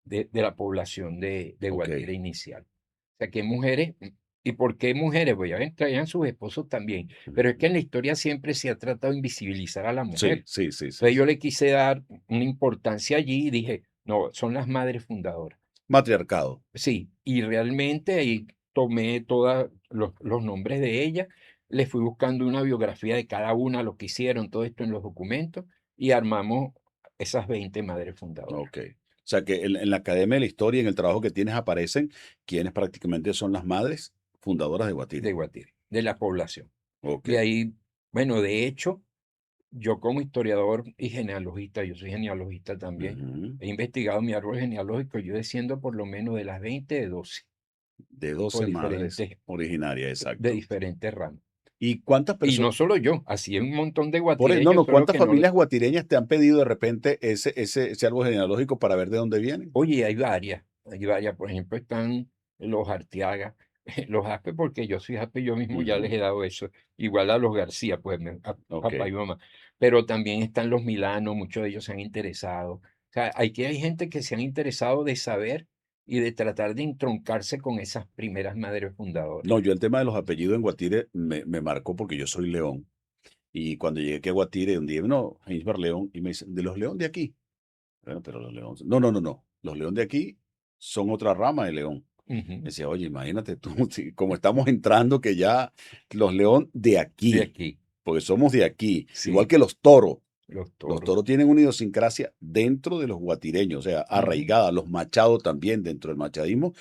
de la población de Ok. Guatire inicial. O sea, que mujeres, ¿y por qué mujeres? Pues ya ven, traían sus esposos también, pero es que Ujú. en la historia siempre se ha tratado de invisibilizar a la Sí, mujer. sí, sí, sí, Entonces yo sí. le quise dar una importancia allí y dije, no, son las madres fundadoras. Matriarcado. Sí, y realmente ahí tomé todos los nombres de ellas, le fui buscando una biografía de cada una, lo que hicieron, todo esto en los documentos, y armamos esas 20 madres fundadoras Ok. O sea que en la Academia de la Historia, en el trabajo que tienes, aparecen quienes prácticamente son las madres fundadoras de de Guatire. Guatire, de la población. Ok. De ahí, bueno, de hecho, yo como historiador y genealogista, yo soy genealogista también, Ujú. he investigado mi árbol genealógico, yo desciendo por lo menos de las 20 de 12 De por 12 madres diferentes, originarias, de exacto. diferentes ramas. ¿Y cuántas Y no personas, solo yo, así es un montón de no, guatireños, no, solo cuántas que no lo... familias guatireñas te han pedido de repente ese árbol genealógico para ver de dónde vienen? Oye, hay varias, por ejemplo, están los Arteaga, los Aspe, porque yo soy Aspe, yo mismo ya les Ujú. he dado eso, igual a los García, pues, a Ok. papá y mamá, pero también están los Milano, muchos de ellos se han interesado. O sea, aquí hay gente que se han interesado de saber y de tratar de entroncarse con esas primeras madres fundadoras. No, yo el tema de los apellidos en Guatire me marcó porque yo soy León. Y cuando llegué aquí a Guatire, un día, no, Heinsberg León, y me dicen, ¿de los León de aquí? Bueno, pero los León, no, no, no, no. Los León de aquí son otra rama de León. Ujú, Decía, oye, imagínate tú, como estamos entrando, que ya los León de de aquí, aquí, porque somos de aquí, igual sí, que los toros. los Los toros. toros tienen una idiosincrasia dentro de los guatireños, o sea, Ujú, arraigada. Los Machado también, dentro del machadismo,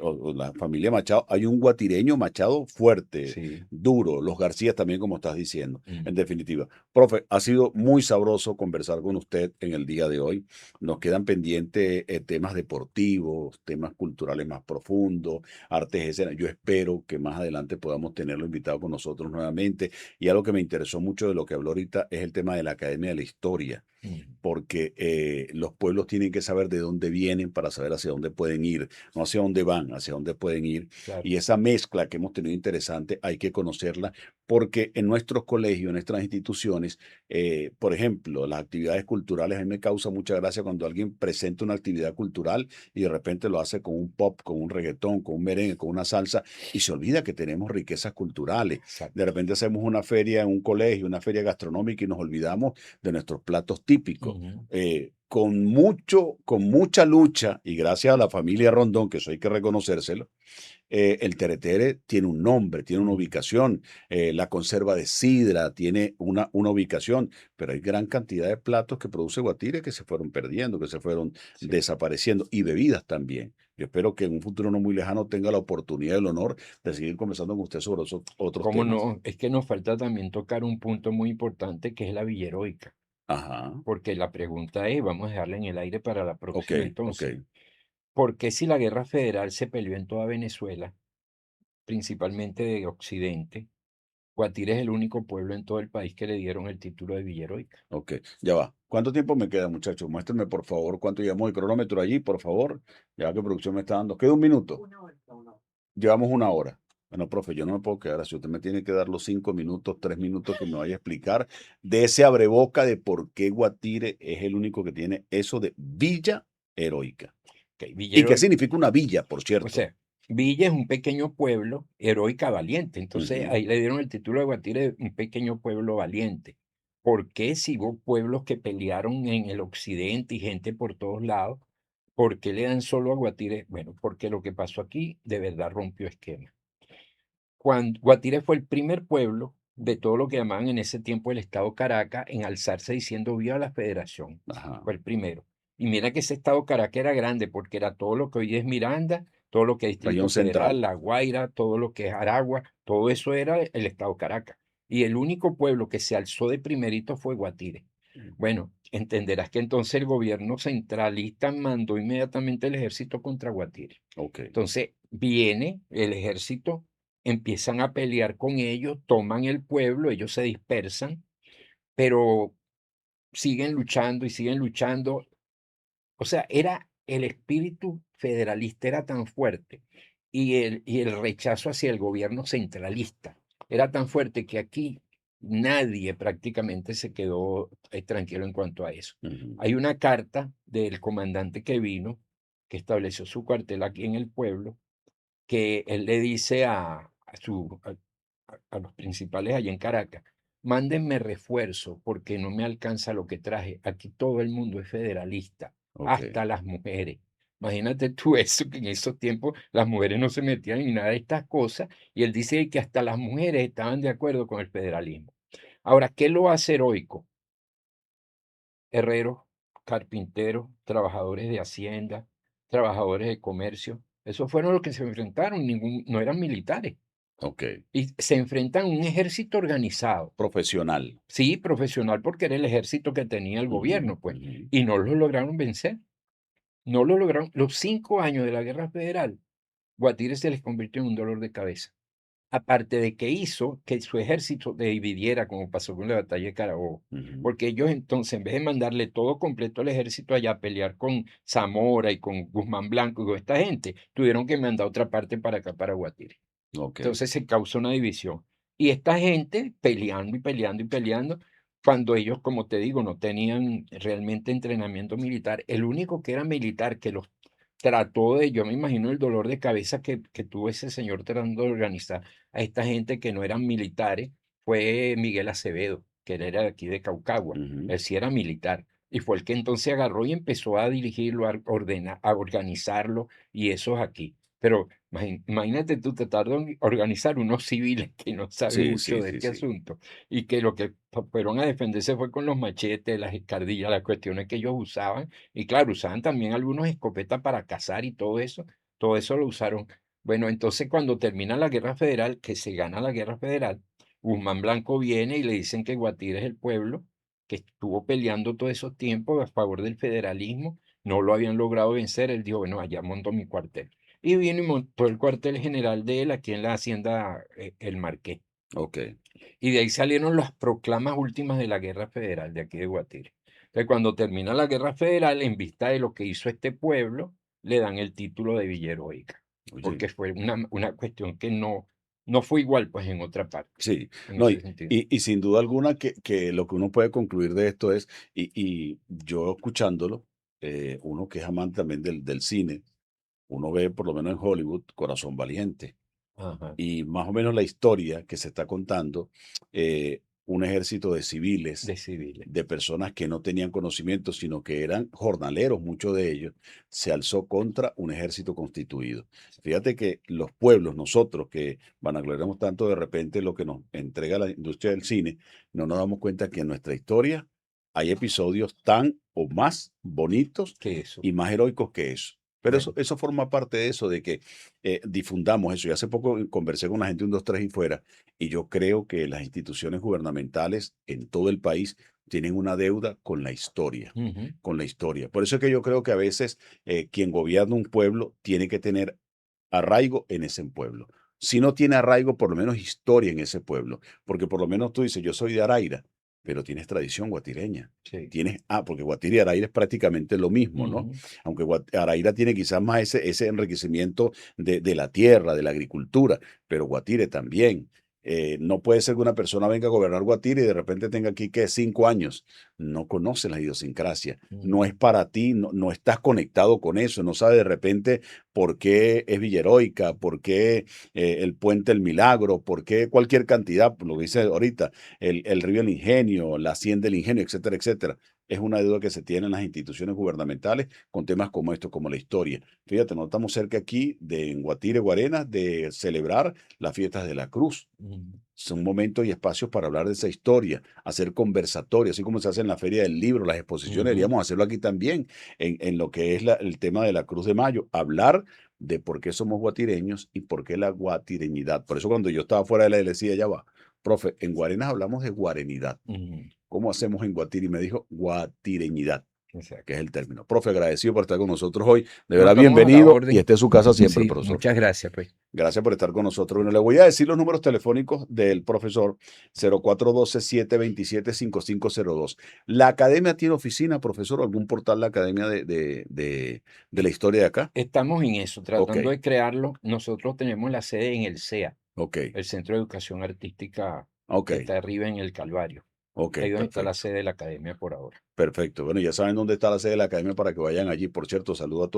o la familia Machado, hay un guatireño Machado fuerte, sí. duro. Los García también, como estás diciendo. En Ujú. definitiva, profe, ha sido muy sabroso conversar con usted en el día de hoy. Nos quedan pendientes temas deportivos, temas culturales más profundos, artes escenas. Yo espero que más adelante podamos tenerlo invitado con nosotros nuevamente. Y algo que me interesó mucho de lo que habló ahorita es el tema de la Academia de la Historia, Ujú, porque los pueblos tienen que saber de dónde vienen para saber hacia dónde pueden ir, no hacia dónde van, hacia dónde pueden ir. claro. Y esa mezcla que hemos tenido interesante hay que conocerla, porque en nuestros colegios, en nuestras instituciones, por ejemplo, las actividades culturales, a mí me causa mucha gracia cuando alguien presenta una actividad cultural y de repente lo hace con un pop, con un reggaetón, con un merengue, con una salsa, y se olvida que tenemos riquezas culturales. De Exacto. repente hacemos una feria en un colegio, una feria gastronómica y nos olvidamos de nuestros platos típicos. Ujú, Con mucha lucha y gracias a la familia Rondón, que eso hay que reconocérselo, el teretere tiene un nombre, tiene una ujú, ubicación, la conserva de sidra tiene una ubicación, pero hay gran cantidad de platos que produce Guatire que se fueron perdiendo, que se fueron sí. desapareciendo, y bebidas también. Yo espero que en un futuro no muy lejano tenga la oportunidad y el honor de seguir conversando con usted sobre otros ¿Cómo temas. no? Es que nos falta también tocar un punto muy importante que es la Villeroica, Ajá, porque la pregunta es, vamos a dejarla en el aire para la ok, próxima ok. entonces, ¿por qué si la guerra federal se peleó en toda Venezuela, principalmente de Occidente, Guatire es el único pueblo en todo el país que le dieron el título de Villeroica? Ok, ya va. ¿Cuánto tiempo me queda, muchachos? Muéstrenme, por favor, cuánto llevamos el cronómetro allí, por favor. Ya que producción me está dando. ¿Queda un minuto? Llevamos una hora. Bueno, profe, yo no me puedo quedar así. Usted me tiene que dar los 5 minutos, 3 minutos que me vaya a explicar de ese abreboca de por qué Guatire es el único que tiene eso de villa heroica. Ok, ¿Y qué Villero, significa una villa, por o cierto? sea, Villa es un pequeño pueblo heroica valiente. Entonces Ujú. ahí le dieron el título de Guatire, un pequeño pueblo valiente. ¿Por qué si hubo pueblos que pelearon en el occidente y gente por todos lados? ¿Por qué le dan solo a Guatire? Bueno, porque lo que pasó aquí de verdad rompió esquema. Cuando Guatire fue el primer pueblo de todo lo que llamaban en ese tiempo el Estado Caracas en alzarse diciendo viva la federación. Ajá. Fue el primero. Y mira que ese Estado Caracas era grande porque era todo lo que hoy es Miranda, todo lo que es Distrito Región central. Federal, La Guaira, todo lo que es Aragua, todo eso era el Estado Caracas. Y el único pueblo que se alzó de primerito fue Guatire. Bueno, entenderás que entonces el gobierno centralista mandó inmediatamente el ejército contra Guatire. Ok. Entonces viene el ejército, empiezan a pelear con ellos, toman el pueblo, ellos se dispersan, pero siguen luchando y siguen luchando. O sea, era el espíritu federalista era tan fuerte y el rechazo hacia el gobierno centralista era tan fuerte que aquí nadie prácticamente se quedó tranquilo en cuanto a eso. Ujú. Hay una carta del comandante que vino, que estableció su cuartel aquí en el pueblo, que él le dice a los principales allá en Caracas, mándenme refuerzo porque no me alcanza lo que traje. Aquí todo el mundo es federalista, Ok. hasta las mujeres. Imagínate tú eso, que en esos tiempos las mujeres no se metían en nada de estas cosas, y él dice que hasta las mujeres estaban de acuerdo con el federalismo. Ahora, ¿qué lo hace heroico? Herreros, carpinteros, trabajadores de hacienda, trabajadores de comercio. Esos fueron los que se enfrentaron, no eran militares. Ok. Y se enfrentan a un ejército organizado, Profesional. sí, profesional, porque era el ejército que tenía el Ujú, gobierno, pues, ujú. y no lo lograron vencer. No lo lograron. Los 5 años de la Guerra Federal, Guatire se les convirtió en un dolor de cabeza. Aparte de que hizo que su ejército se dividiera, como pasó con la batalla de Carabobo, Ujú. porque ellos entonces, en vez de mandarle todo completo al ejército allá a pelear con Zamora y con Guzmán Blanco y con esta gente, tuvieron que mandar otra parte para acá, para Guatire. Ok. Entonces se causó una división. Y esta gente peleando y peleando y peleando, cuando ellos, como te digo, no tenían realmente entrenamiento militar. El único que era militar que los trató de, yo me imagino el dolor de cabeza que tuvo ese señor tratando de organizar a esta gente que no eran militares, fue Miguel Acevedo, que él era de aquí de Caucagua. Ujú. Él sí era militar. Y fue el que entonces agarró y empezó a dirigirlo, a organizarlo, y eso es aquí. Pero imagínate tú tratar de organizar unos civiles que no saben Sí, mucho sí, de sí, este sí. asunto y que lo que fueron a defenderse fue con los machetes, las escardillas, las cuestiones que ellos usaban. Y claro, usaban también algunos escopetas para cazar y todo eso lo usaron. Bueno, entonces cuando termina la Guerra Federal, que se gana la Guerra Federal, Guzmán Blanco viene y le dicen que Guatire es el pueblo que estuvo peleando todos esos tiempos a favor del federalismo, no lo habían logrado vencer. Él dijo, bueno, allá monto mi cuartel. Y vino y montó el cuartel general de él aquí en la hacienda El Marqués. Ok. Y de ahí salieron las proclamas últimas de la Guerra Federal de aquí de Guatire. Entonces, cuando termina la Guerra Federal, en vista de lo que hizo este pueblo, le dan el título de Villa Heroica, Oye, porque fue una cuestión que no fue igual pues en otra parte, sí, en no, ese y, sentido. y, y sin duda alguna que lo que uno puede concluir de esto es, y yo escuchándolo, uno que es amante también del cine, uno ve por lo menos en Hollywood Corazón Valiente. Ajá, Y más o menos la historia que se está contando, un ejército de civiles, de civiles. de personas que no tenían conocimiento, sino que eran jornaleros, muchos de ellos, se alzó contra un ejército constituido. Fíjate que los pueblos, nosotros que vanagloriamos tanto de repente lo que nos entrega la industria del cine, no nos damos cuenta que en nuestra historia hay episodios tan o más bonitos Que eso. y más heroicos que eso. Pero eso, Bueno. eso forma parte de eso, de que difundamos eso. Y hace poco conversé con la gente de un 2 3 y fuera, y yo creo que las instituciones gubernamentales en todo el país tienen una deuda con la historia, Ujú. con la historia. Por eso es que yo creo que a veces quien gobierna un pueblo tiene que tener arraigo en ese pueblo. Si no tiene arraigo, por lo menos historia en ese pueblo, porque por lo menos tú dices, yo soy de Araira, pero tienes tradición guatireña. Sí. Porque Guatire y Araira es prácticamente lo mismo, ¿no? Ujú. Aunque Araira tiene quizás más ese enriquecimiento de la tierra, de la agricultura, pero Guatire también. No puede ser que una persona venga a gobernar Guatire y de repente tenga aquí que 5 años. No conoce la idiosincrasia, no es Ujú. para ti, no estás conectado con eso, no sabes de repente por qué es Villeroica, por qué el Puente El Milagro, por qué cualquier cantidad, lo que dice ahorita, el río El Ingenio, la hacienda del Ingenio, etcétera, etcétera. Es una deuda que se tiene en las instituciones gubernamentales con temas como estos, como la historia. Fíjate, no estamos cerca aquí de en Guatire, Guarenas, de celebrar las fiestas de la Cruz. Ujú. Son momentos y espacios para hablar de esa historia, hacer conversatorios, así como se hace en la Feria del Libro, las exposiciones, Ujú. deberíamos hacerlo aquí también, en lo que es el tema de la Cruz de Mayo, hablar de por qué somos guatireños y por qué la guatireñidad. Por eso cuando yo estaba fuera de la iglesia, ya va, profe, en Guarenas hablamos de guarenidad. Ujú. ¿Cómo hacemos en Guatire? Y me dijo guatireñidad, que es Exacto. el término. Profe, agradecido por estar con nosotros hoy. De No, verdad, estamos a la bienvenido y orden. esté en su casa siempre, Sí, profesor. muchas gracias, pues. Gracias por estar con nosotros. Bueno, le voy a decir los números telefónicos del profesor: 0412-727-5502. ¿La academia tiene oficina, profesor, o algún portal, la academia de la historia de acá? Estamos en eso, Ok, tratando de crearlo. Nosotros tenemos la sede en el CEA, ok, el Centro de Educación Artística ok, que está arriba en el Calvario. ok, Ahí donde está la perfecto. sede de la academia por ahora. Perfecto. Bueno, ya saben dónde está la sede de la academia para que vayan allí. Por cierto, saludo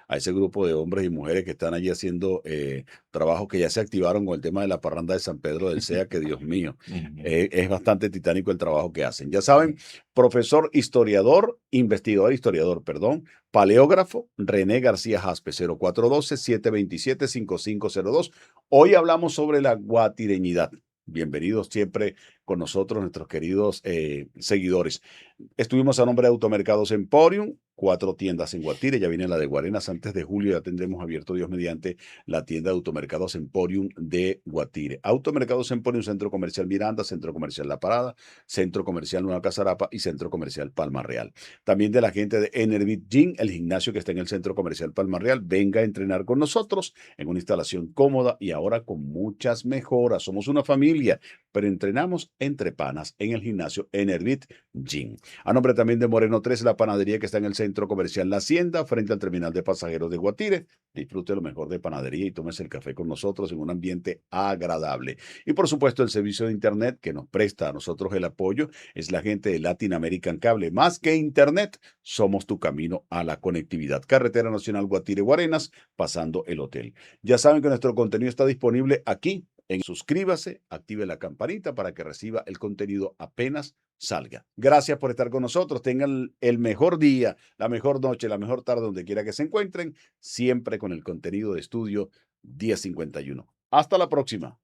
a ese grupo de hombres y mujeres que están allí haciendo trabajos que ya se activaron con el tema de la parranda de San Pedro del Sea, que Dios mío, Ujú. es bastante titánico el trabajo que hacen. Ya saben, profesor historiador, perdón, paleógrafo, René García Jaspe, 0412-727-5502. Hoy hablamos sobre la guatireñidad. Bienvenidos siempre con nosotros, nuestros queridos seguidores. Estuvimos a nombre de Automercados Emporium, 4 tiendas en Guatire, ya viene la de Guarenas. Antes de julio ya tendremos abierto, Dios mediante, la tienda de Automercados Emporium de Guatire. Automercados Emporium, Centro Comercial Miranda, Centro Comercial La Parada, Centro Comercial Nueva Casarapa y Centro Comercial Palma Real. También de la gente de Enervit Gym, el gimnasio que está en el Centro Comercial Palma Real. Venga a entrenar con nosotros en una instalación cómoda y ahora con muchas mejoras. Somos una familia, pero entrenamos entre panas en el gimnasio Enervit Gym. A nombre también de Moreno 3, la panadería que está en el Centro Comercial La Hacienda, frente al terminal de pasajeros de Guatire. Disfrute lo mejor de panadería y tómese el café con nosotros en un ambiente agradable. Y por supuesto, el servicio de Internet que nos presta a nosotros el apoyo es la gente de Latin American Cable. Más que Internet, somos tu camino a la conectividad. Carretera Nacional Guatire-Guarenas, pasando el hotel. Ya saben que nuestro contenido está disponible aquí. Suscríbase, active la campanita para que reciba el contenido apenas salga. Gracias por estar con nosotros. Tengan el mejor día, la mejor noche, la mejor tarde, donde quiera que se encuentren, siempre con el contenido de estudio 1051. Hasta la próxima.